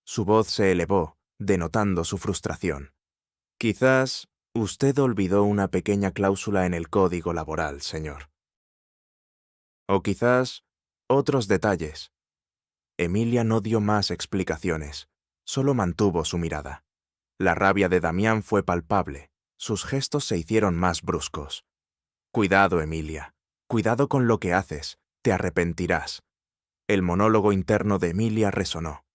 Su voz se elevó, denotando su frustración. Quizás usted olvidó una pequeña cláusula en el código laboral, señor. O quizás otros detalles. Emilia no dio más explicaciones, solo mantuvo su mirada. La rabia de Damián fue palpable, sus gestos se hicieron más bruscos. Cuidado, Emilia, cuidado con lo que haces, te arrepentirás. El monólogo interno de Emilia resonó.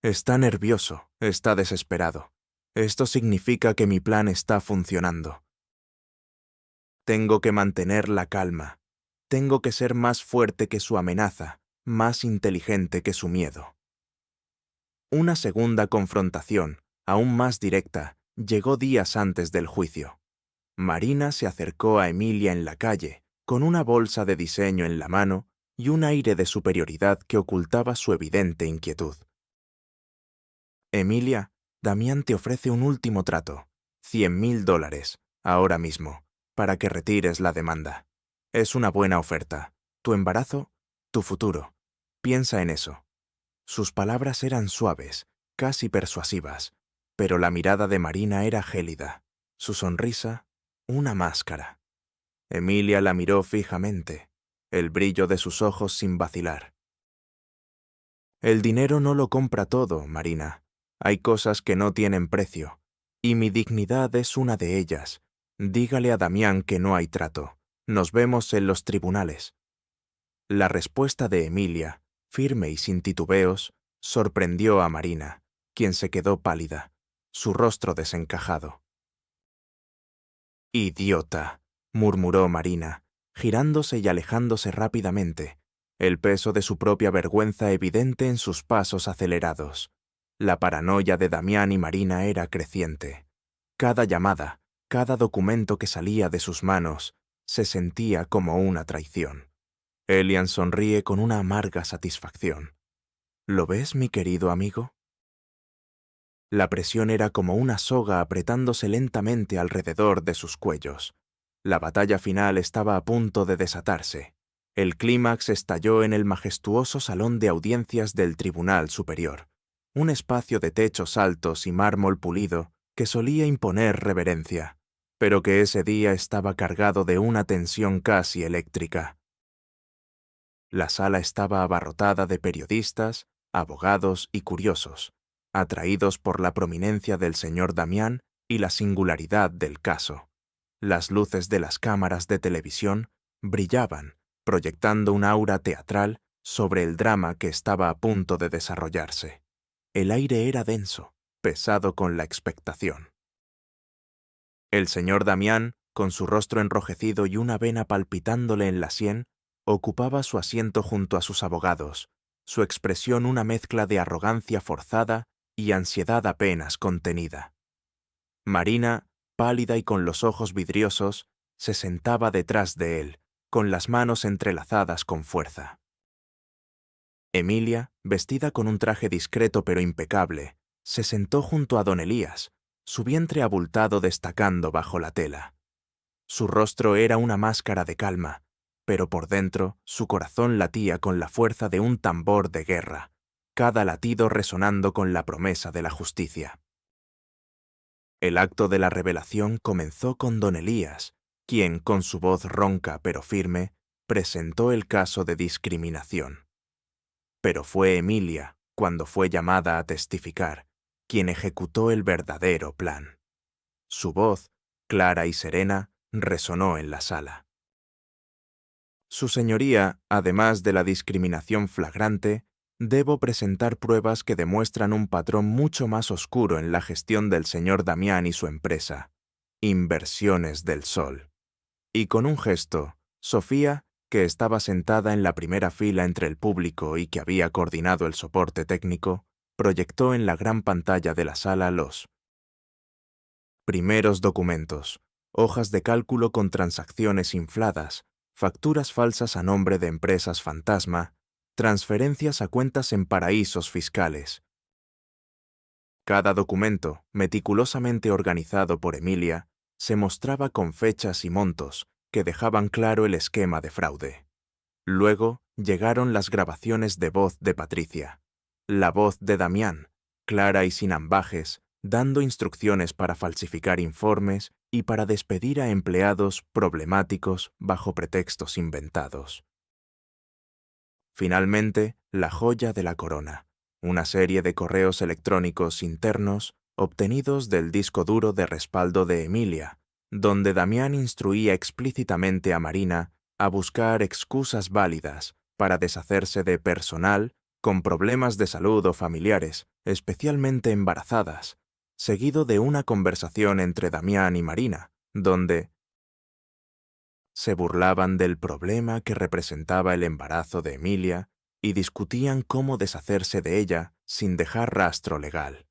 Está nervioso, está desesperado. Esto significa que mi plan está funcionando. Tengo que mantener la calma. Tengo que ser más fuerte que su amenaza, más inteligente que su miedo. Una segunda confrontación, aún más directa, llegó días antes del juicio. Marina se acercó a Emilia en la calle, con una bolsa de diseño en la mano y un aire de superioridad que ocultaba su evidente inquietud. Emilia, Damián te ofrece un último trato, $100.000, ahora mismo, para que retires la demanda. Es una buena oferta. Tu embarazo, tu futuro. Piensa en eso. Sus palabras eran suaves, casi persuasivas, pero la mirada de Marina era gélida, su sonrisa, una máscara. Emilia la miró fijamente, el brillo de sus ojos sin vacilar. El dinero no lo compra todo, Marina. Hay cosas que no tienen precio, y mi dignidad es una de ellas. Dígale a Damián que no hay trato. Nos vemos en los tribunales. La respuesta de Emilia, firme y sin titubeos, sorprendió a Marina, quien se quedó pálida, su rostro desencajado. «Idiota», murmuró Marina, girándose y alejándose rápidamente, el peso de su propia vergüenza evidente en sus pasos acelerados. La paranoia de Damián y Marina era creciente. Cada llamada, cada documento que salía de sus manos, se sentía como una traición. Elian sonríe con una amarga satisfacción. ¿Lo ves, mi querido amigo? La presión era como una soga apretándose lentamente alrededor de sus cuellos. La batalla final estaba a punto de desatarse. El clímax estalló en el majestuoso salón de audiencias del Tribunal Superior, un espacio de techos altos y mármol pulido que solía imponer reverencia, pero que ese día estaba cargado de una tensión casi eléctrica. La sala estaba abarrotada de periodistas, abogados y curiosos, atraídos por la prominencia del señor Damián y la singularidad del caso. Las luces de las cámaras de televisión brillaban, proyectando un aura teatral sobre el drama que estaba a punto de desarrollarse. El aire era denso, pesado con la expectación. El señor Damián, con su rostro enrojecido y una vena palpitándole en la sien, ocupaba su asiento junto a sus abogados, su expresión una mezcla de arrogancia forzada y ansiedad apenas contenida. Marina, pálida y con los ojos vidriosos, se sentaba detrás de él, con las manos entrelazadas con fuerza. Emilia, vestida con un traje discreto pero impecable, se sentó junto a don Elías, su vientre abultado destacando bajo la tela. Su rostro era una máscara de calma, pero por dentro su corazón latía con la fuerza de un tambor de guerra, cada latido resonando con la promesa de la justicia. El acto de la revelación comenzó con don Elías, quien, con su voz ronca pero firme, presentó el caso de discriminación. Pero fue Emilia, cuando fue llamada a testificar, quien ejecutó el verdadero plan. Su voz, clara y serena, resonó en la sala. Su señoría, además de la discriminación flagrante, debo presentar pruebas que demuestran un patrón mucho más oscuro en la gestión del señor Damián y su empresa, Inversiones del Sol. Y con un gesto, Sofía, que estaba sentada en la primera fila entre el público y que había coordinado el soporte técnico, proyectó en la gran pantalla de la sala los primeros documentos, hojas de cálculo con transacciones infladas, facturas falsas a nombre de empresas fantasma, transferencias a cuentas en paraísos fiscales. Cada documento, meticulosamente organizado por Emilia, se mostraba con fechas y montos que dejaban claro el esquema de fraude. Luego llegaron las grabaciones de voz de Patricia, la voz de Damián, clara y sin ambages, dando instrucciones para falsificar informes y para despedir a empleados problemáticos bajo pretextos inventados. Finalmente, la joya de la corona, una serie de correos electrónicos internos obtenidos del disco duro de respaldo de Emilia, donde Damián instruía explícitamente a Marina a buscar excusas válidas para deshacerse de personal con problemas de salud o familiares, especialmente embarazadas, seguido de una conversación entre Damián y Marina, donde se burlaban del problema que representaba el embarazo de Emilia y discutían cómo deshacerse de ella sin dejar rastro legal.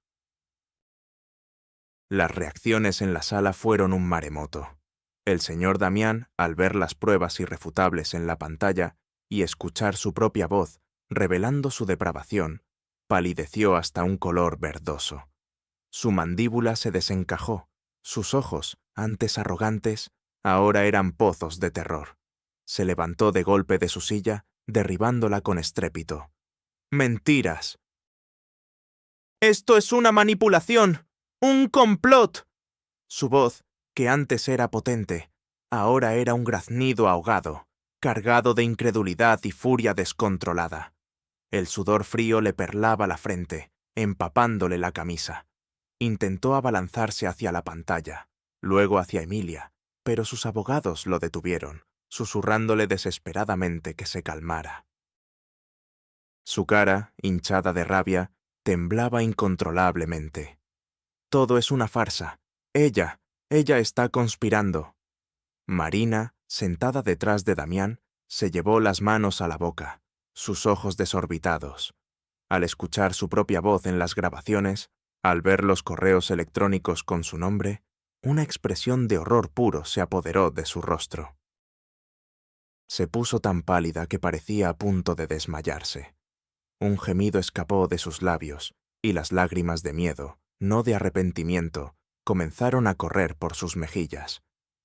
Las reacciones en la sala fueron un maremoto. El señor Damián, al ver las pruebas irrefutables en la pantalla y escuchar su propia voz revelando su depravación, palideció hasta un color verdoso. Su mandíbula se desencajó, sus ojos, antes arrogantes, ahora eran pozos de terror. Se levantó de golpe de su silla, derribándola con estrépito. ¡Mentiras! ¡Esto es una manipulación! ¡Un complot! Su voz, que antes era potente, ahora era un graznido ahogado, cargado de incredulidad y furia descontrolada. El sudor frío le perlaba la frente, empapándole la camisa. Intentó abalanzarse hacia la pantalla, luego hacia Emilia, pero sus abogados lo detuvieron, susurrándole desesperadamente que se calmara. Su cara, hinchada de rabia, temblaba incontrolablemente. Todo es una farsa. Ella está conspirando. Marina, sentada detrás de Damián, se llevó las manos a la boca, sus ojos desorbitados. Al escuchar su propia voz en las grabaciones, al ver los correos electrónicos con su nombre, una expresión de horror puro se apoderó de su rostro. Se puso tan pálida que parecía a punto de desmayarse. Un gemido escapó de sus labios, y las lágrimas de miedo, no de arrepentimiento, comenzaron a correr por sus mejillas.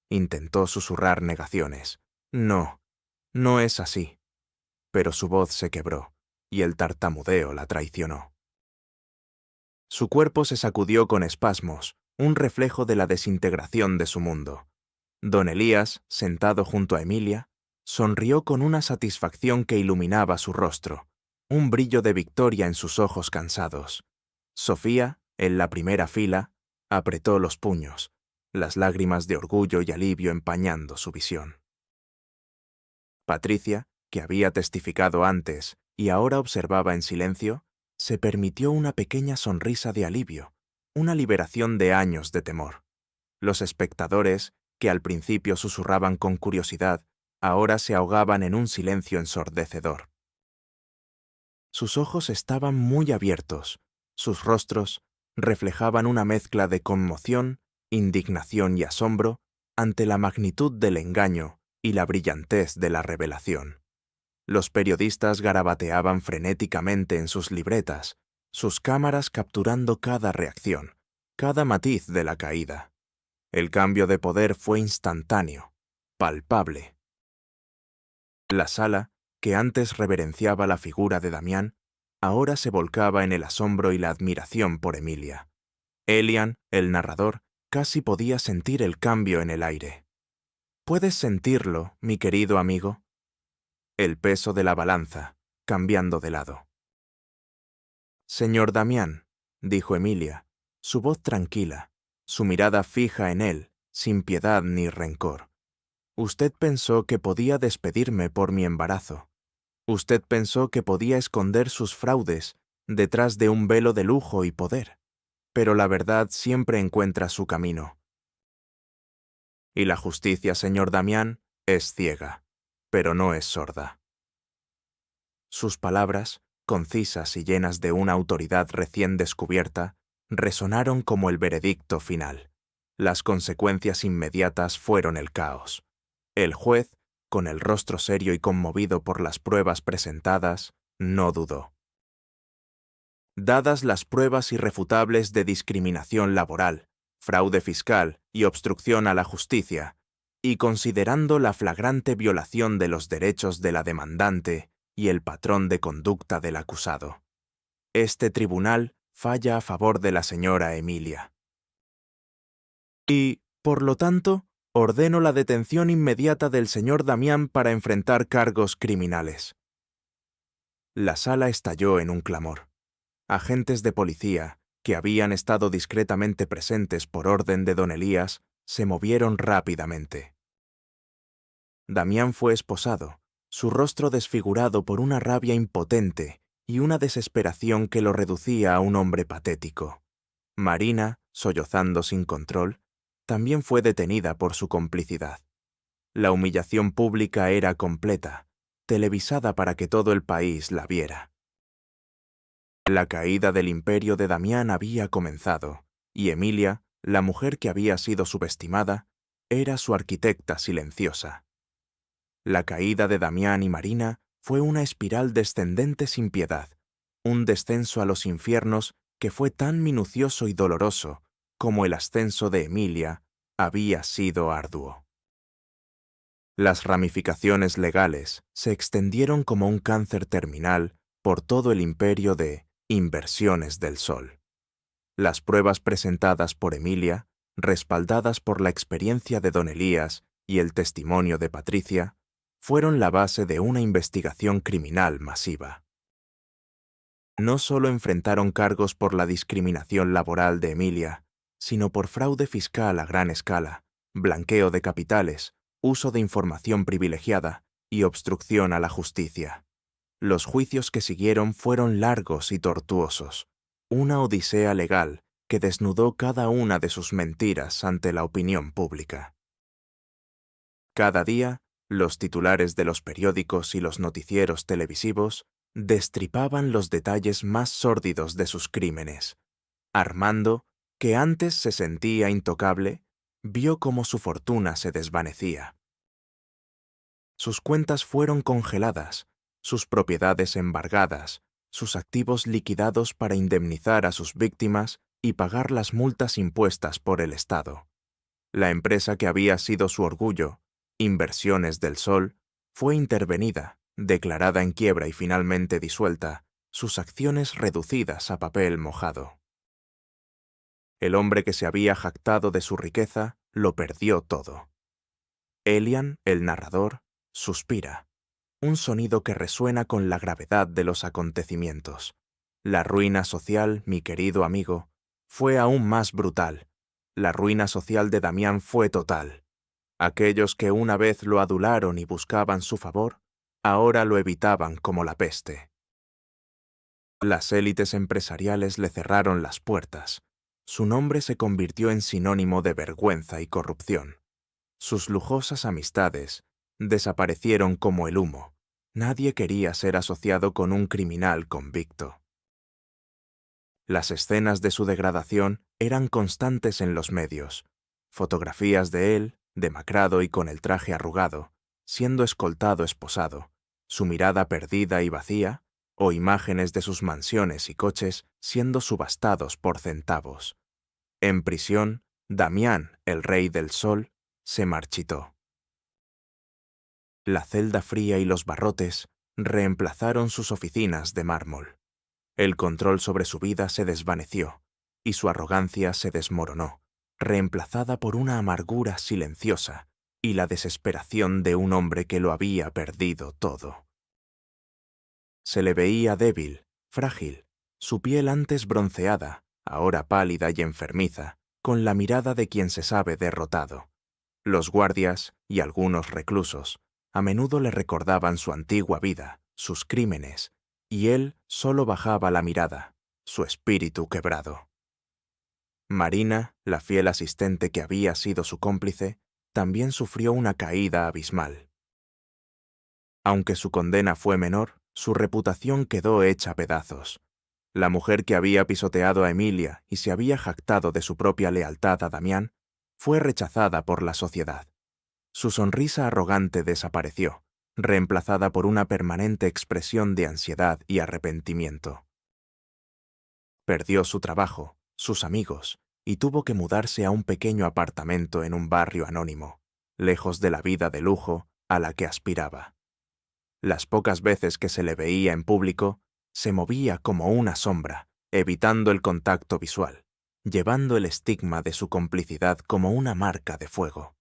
Intentó susurrar negaciones. No, no es así. Pero su voz se quebró, y el tartamudeo la traicionó. Su cuerpo se sacudió con espasmos, un reflejo de la desintegración de su mundo. Don Elías, sentado junto a Emilia, sonrió con una satisfacción que iluminaba su rostro, un brillo de victoria en sus ojos cansados. Sofía, en la primera fila, apretó los puños, las lágrimas de orgullo y alivio empañando su visión. Patricia, que había testificado antes y ahora observaba en silencio, se permitió una pequeña sonrisa de alivio, una liberación de años de temor. Los espectadores, que al principio susurraban con curiosidad, ahora se ahogaban en un silencio ensordecedor. Sus ojos estaban muy abiertos, sus rostros reflejaban una mezcla de conmoción, indignación y asombro ante la magnitud del engaño y la brillantez de la revelación. Los periodistas garabateaban frenéticamente en sus libretas, sus cámaras capturando cada reacción, cada matiz de la caída. El cambio de poder fue instantáneo, palpable. La sala, que antes reverenciaba la figura de Damián, ahora se volcaba en el asombro y la admiración por Emilia. Elian, el narrador, casi podía sentir el cambio en el aire. ¿Puedes sentirlo, mi querido amigo? El peso de la balanza, cambiando de lado. Señor Damián, dijo Emilia, su voz tranquila, su mirada fija en él, sin piedad ni rencor. Usted pensó que podía despedirme por mi embarazo. Usted pensó que podía esconder sus fraudes detrás de un velo de lujo y poder. Pero la verdad siempre encuentra su camino. Y la justicia, señor Damián, es ciega, pero no es sorda. Sus palabras, concisas y llenas de una autoridad recién descubierta, resonaron como el veredicto final. Las consecuencias inmediatas fueron el caos. El juez, con el rostro serio y conmovido por las pruebas presentadas, no dudó. Dadas las pruebas irrefutables de discriminación laboral, fraude fiscal y obstrucción a la justicia, y considerando la flagrante violación de los derechos de la demandante y el patrón de conducta del acusado, este tribunal falla a favor de la señora Emilia. Y, por lo tanto, ordeno la detención inmediata del señor Damián para enfrentar cargos criminales. La sala estalló en un clamor. Agentes de policía, que habían estado discretamente presentes por orden de don Elías, se movieron rápidamente. Damián fue esposado, su rostro desfigurado por una rabia impotente y una desesperación que lo reducía a un hombre patético. Marina, sollozando sin control, también fue detenida por su complicidad. La humillación pública era completa, televisada para que todo el país la viera. La caída del imperio de Damián había comenzado, y Emilia, la mujer que había sido subestimada, era su arquitecta silenciosa. La caída de Damián y Marina fue una espiral descendente sin piedad, un descenso a los infiernos que fue tan minucioso y doloroso como el ascenso de Emilia había sido arduo. Las ramificaciones legales se extendieron como un cáncer terminal por todo el imperio de Inversiones del Sol. Las pruebas presentadas por Emilia, respaldadas por la experiencia de don Elías y el testimonio de Patricia, fueron la base de una investigación criminal masiva. No solo enfrentaron cargos por la discriminación laboral de Emilia, sino por fraude fiscal a gran escala, blanqueo de capitales, uso de información privilegiada y obstrucción a la justicia. Los juicios que siguieron fueron largos y tortuosos, una odisea legal que desnudó cada una de sus mentiras ante la opinión pública. Cada día, los titulares de los periódicos y los noticieros televisivos destripaban los detalles más sórdidos de sus crímenes. Armando, que antes se sentía intocable, vio cómo su fortuna se desvanecía. Sus cuentas fueron congeladas, sus propiedades embargadas, sus activos liquidados para indemnizar a sus víctimas y pagar las multas impuestas por el Estado. La empresa que había sido su orgullo, Inversiones del Sol, fue intervenida, declarada en quiebra y finalmente disuelta, sus acciones reducidas a papel mojado. El hombre que se había jactado de su riqueza lo perdió todo. Elian, el narrador, suspira, un sonido que resuena con la gravedad de los acontecimientos. La ruina social, mi querido amigo, fue aún más brutal. La ruina social de Damián fue total. Aquellos que una vez lo adularon y buscaban su favor, ahora lo evitaban como la peste. Las élites empresariales le cerraron las puertas. Su nombre se convirtió en sinónimo de vergüenza y corrupción. Sus lujosas amistades desaparecieron como el humo. Nadie quería ser asociado con un criminal convicto. Las escenas de su degradación eran constantes en los medios. Fotografías de él, demacrado y con el traje arrugado, siendo escoltado esposado, su mirada perdida y vacía, o imágenes de sus mansiones y coches siendo subastados por centavos. En prisión, Damián, el rey del sol, se marchitó. La celda fría y los barrotes reemplazaron sus oficinas de mármol. El control sobre su vida se desvaneció, y su arrogancia se desmoronó, reemplazada por una amargura silenciosa y la desesperación de un hombre que lo había perdido todo. Se le veía débil, frágil, su piel antes bronceada, ahora pálida y enfermiza, con la mirada de quien se sabe derrotado. Los guardias y algunos reclusos a menudo le recordaban su antigua vida, sus crímenes, y él solo bajaba la mirada, su espíritu quebrado. Marina, la fiel asistente que había sido su cómplice, también sufrió una caída abismal. Aunque su condena fue menor, su reputación quedó hecha pedazos. La mujer que había pisoteado a Emilia y se había jactado de su propia lealtad a Damián, fue rechazada por la sociedad. Su sonrisa arrogante desapareció, reemplazada por una permanente expresión de ansiedad y arrepentimiento. Perdió su trabajo, sus amigos, y tuvo que mudarse a un pequeño apartamento en un barrio anónimo, lejos de la vida de lujo a la que aspiraba. Las pocas veces que se le veía en público, se movía como una sombra, evitando el contacto visual, llevando el estigma de su complicidad como una marca de fuego.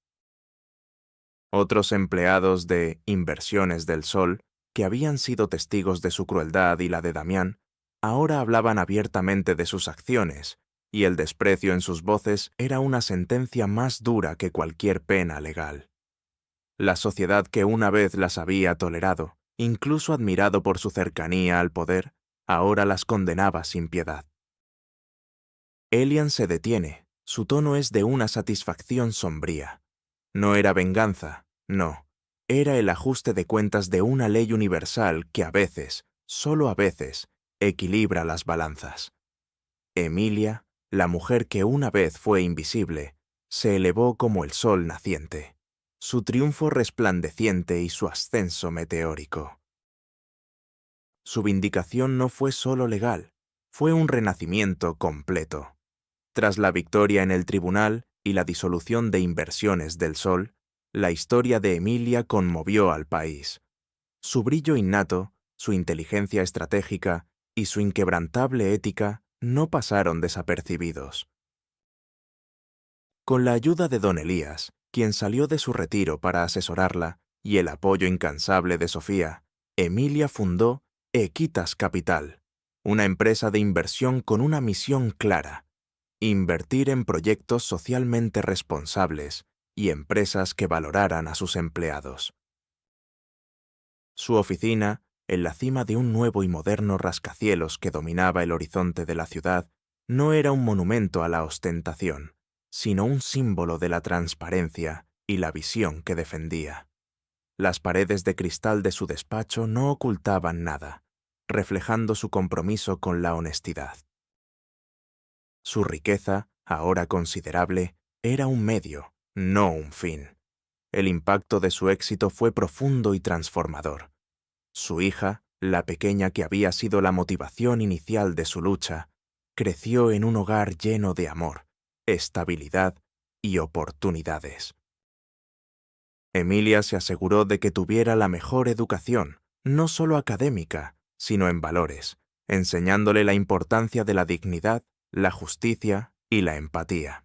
Otros empleados de Inversiones del Sol, que habían sido testigos de su crueldad y la de Damián, ahora hablaban abiertamente de sus acciones, y el desprecio en sus voces era una sentencia más dura que cualquier pena legal. La sociedad que una vez las había tolerado, incluso admirado por su cercanía al poder, ahora las condenaba sin piedad. Elian se detiene, su tono es de una satisfacción sombría. No era venganza, no, era el ajuste de cuentas de una ley universal que a veces, solo a veces, equilibra las balanzas. Emilia, la mujer que una vez fue invisible, se elevó como el sol naciente, su triunfo resplandeciente y su ascenso meteórico. Su vindicación no fue solo legal, fue un renacimiento completo. Tras la victoria en el tribunal y la disolución de Inversiones del Sol, la historia de Emilia conmovió al país. Su brillo innato, su inteligencia estratégica y su inquebrantable ética no pasaron desapercibidos. Con la ayuda de don Elías, quien salió de su retiro para asesorarla, y el apoyo incansable de Sofía, Emilia fundó Equitas Capital, una empresa de inversión con una misión clara: invertir en proyectos socialmente responsables y empresas que valoraran a sus empleados. Su oficina, en la cima de un nuevo y moderno rascacielos que dominaba el horizonte de la ciudad, no era un monumento a la ostentación, sino un símbolo de la transparencia y la visión que defendía. Las paredes de cristal de su despacho no ocultaban nada, reflejando su compromiso con la honestidad. Su riqueza, ahora considerable, era un medio, no un fin. El impacto de su éxito fue profundo y transformador. Su hija, la pequeña que había sido la motivación inicial de su lucha, creció en un hogar lleno de amor, estabilidad y oportunidades. Emilia se aseguró de que tuviera la mejor educación, no solo académica, sino en valores, enseñándole la importancia de la dignidad, la justicia y la empatía.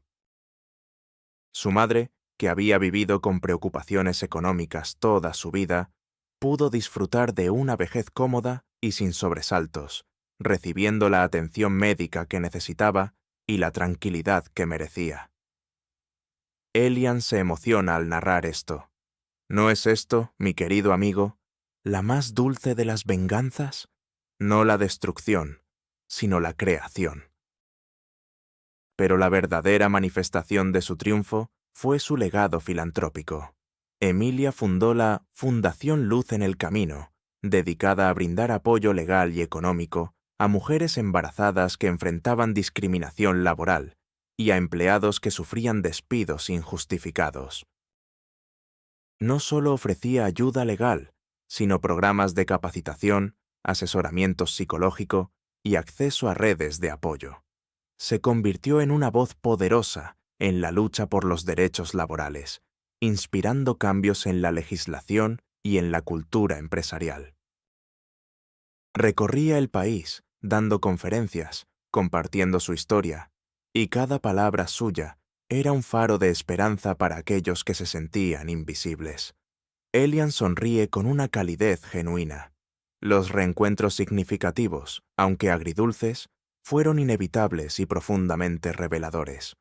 Su madre, que había vivido con preocupaciones económicas toda su vida, pudo disfrutar de una vejez cómoda y sin sobresaltos, recibiendo la atención médica que necesitaba y la tranquilidad que merecía. Elian se emociona al narrar esto. ¿No es esto, mi querido amigo, la más dulce de las venganzas? No la destrucción, sino la creación. Pero la verdadera manifestación de su triunfo fue su legado filantrópico. Emilia fundó la Fundación Luz en el Camino, dedicada a brindar apoyo legal y económico a mujeres embarazadas que enfrentaban discriminación laboral y a empleados que sufrían despidos injustificados. No solo ofrecía ayuda legal, sino programas de capacitación, asesoramiento psicológico y acceso a redes de apoyo. Se convirtió en una voz poderosa en la lucha por los derechos laborales, inspirando cambios en la legislación y en la cultura empresarial. Recorría el país, dando conferencias, compartiendo su historia, y cada palabra suya era un faro de esperanza para aquellos que se sentían invisibles. Elian sonríe con una calidez genuina. Los reencuentros significativos, aunque agridulces, fueron inevitables y profundamente reveladores.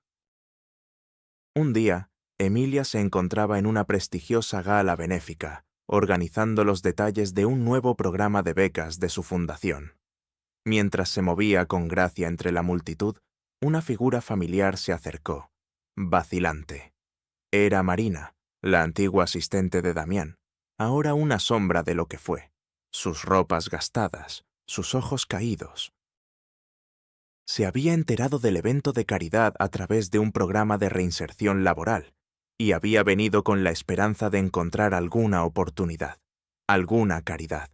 Un día, Emilia se encontraba en una prestigiosa gala benéfica, organizando los detalles de un nuevo programa de becas de su fundación. Mientras se movía con gracia entre la multitud, una figura familiar se acercó, vacilante. Era Marina, la antigua asistente de Damián, ahora una sombra de lo que fue, sus ropas gastadas, sus ojos caídos. Se había enterado del evento de caridad a través de un programa de reinserción laboral y había venido con la esperanza de encontrar alguna oportunidad, alguna caridad.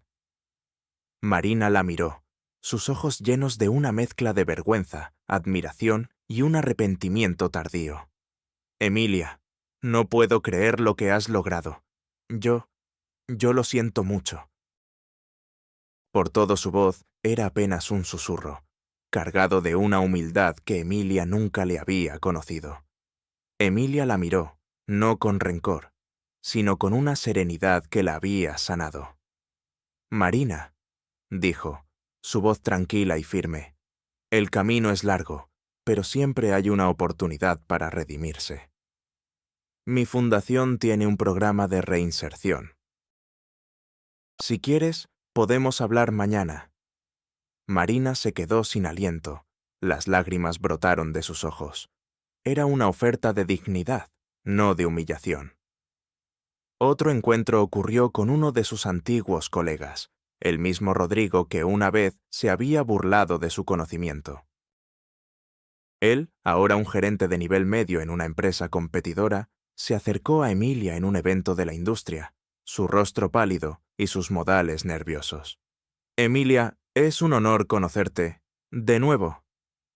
Marina la miró, sus ojos llenos de una mezcla de vergüenza, admiración y un arrepentimiento tardío. Emilia, no puedo creer lo que has logrado. Yo lo siento mucho. Por todo su voz era apenas un susurro, cargado de una humildad que Emilia nunca le había conocido. Emilia la miró, no con rencor, sino con una serenidad que la había sanado. Marina, dijo, su voz tranquila y firme, el camino es largo, pero siempre hay una oportunidad para redimirse. Mi fundación tiene un programa de reinserción. Si quieres, podemos hablar mañana. Marina se quedó sin aliento. Las lágrimas brotaron de sus ojos. Era una oferta de dignidad, no de humillación. Otro encuentro ocurrió con uno de sus antiguos colegas, el mismo Rodrigo que una vez se había burlado de su conocimiento. Él, ahora un gerente de nivel medio en una empresa competidora, se acercó a Emilia en un evento de la industria, su rostro pálido y sus modales nerviosos. Emilia, es un honor conocerte. De nuevo.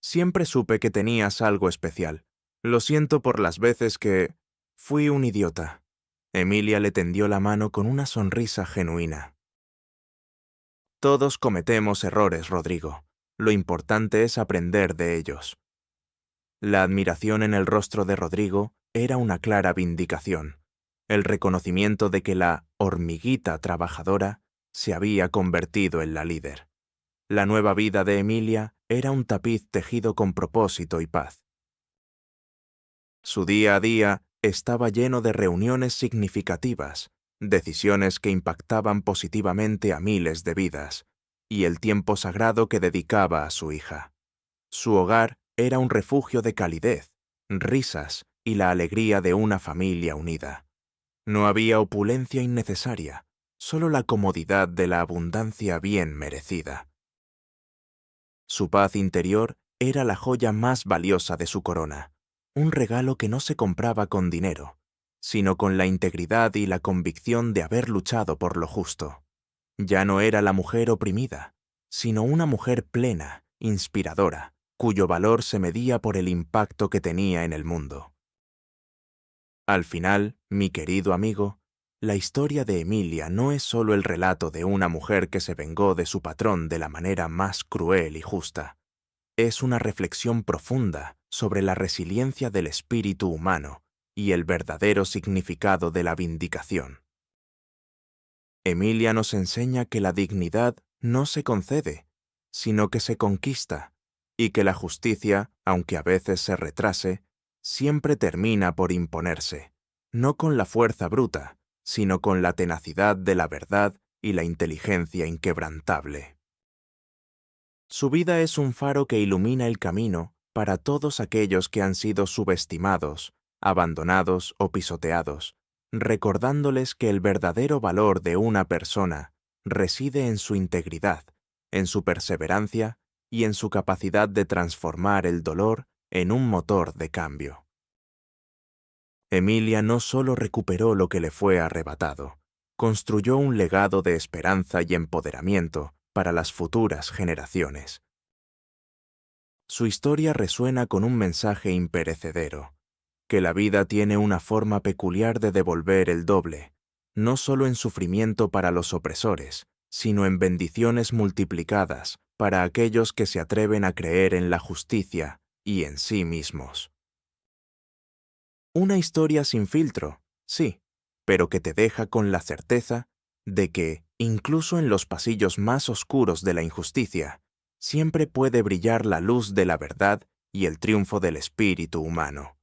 Siempre supe que tenías algo especial. Lo siento por las veces que... Fui un idiota. Emilia le tendió la mano con una sonrisa genuina. Todos cometemos errores, Rodrigo. Lo importante es aprender de ellos. La admiración en el rostro de Rodrigo era una clara vindicación, el reconocimiento de que la hormiguita trabajadora se había convertido en la líder. La nueva vida de Emilia era un tapiz tejido con propósito y paz. Su día a día estaba lleno de reuniones significativas, decisiones que impactaban positivamente a miles de vidas, y el tiempo sagrado que dedicaba a su hija. Su hogar era un refugio de calidez, risas y la alegría de una familia unida. No había opulencia innecesaria, solo la comodidad de la abundancia bien merecida. Su paz interior era la joya más valiosa de su corona, un regalo que no se compraba con dinero, sino con la integridad y la convicción de haber luchado por lo justo. Ya no era la mujer oprimida, sino una mujer plena, inspiradora, cuyo valor se medía por el impacto que tenía en el mundo. Al final, mi querido amigo, la historia de Emilia no es solo el relato de una mujer que se vengó de su patrón de la manera más cruel y justa. Es una reflexión profunda sobre la resiliencia del espíritu humano y el verdadero significado de la vindicación. Emilia nos enseña que la dignidad no se concede, sino que se conquista, y que la justicia, aunque a veces se retrase, siempre termina por imponerse, no con la fuerza bruta, sino con la tenacidad de la verdad y la inteligencia inquebrantable. Su vida es un faro que ilumina el camino para todos aquellos que han sido subestimados, abandonados o pisoteados, recordándoles que el verdadero valor de una persona reside en su integridad, en su perseverancia y en su capacidad de transformar el dolor en un motor de cambio. Emilia no solo recuperó lo que le fue arrebatado, construyó un legado de esperanza y empoderamiento para las futuras generaciones. Su historia resuena con un mensaje imperecedero, que la vida tiene una forma peculiar de devolver el doble, no solo en sufrimiento para los opresores, sino en bendiciones multiplicadas para aquellos que se atreven a creer en la justicia y en sí mismos. Una historia sin filtro, sí, pero que te deja con la certeza de que, incluso en los pasillos más oscuros de la injusticia, siempre puede brillar la luz de la verdad y el triunfo del espíritu humano.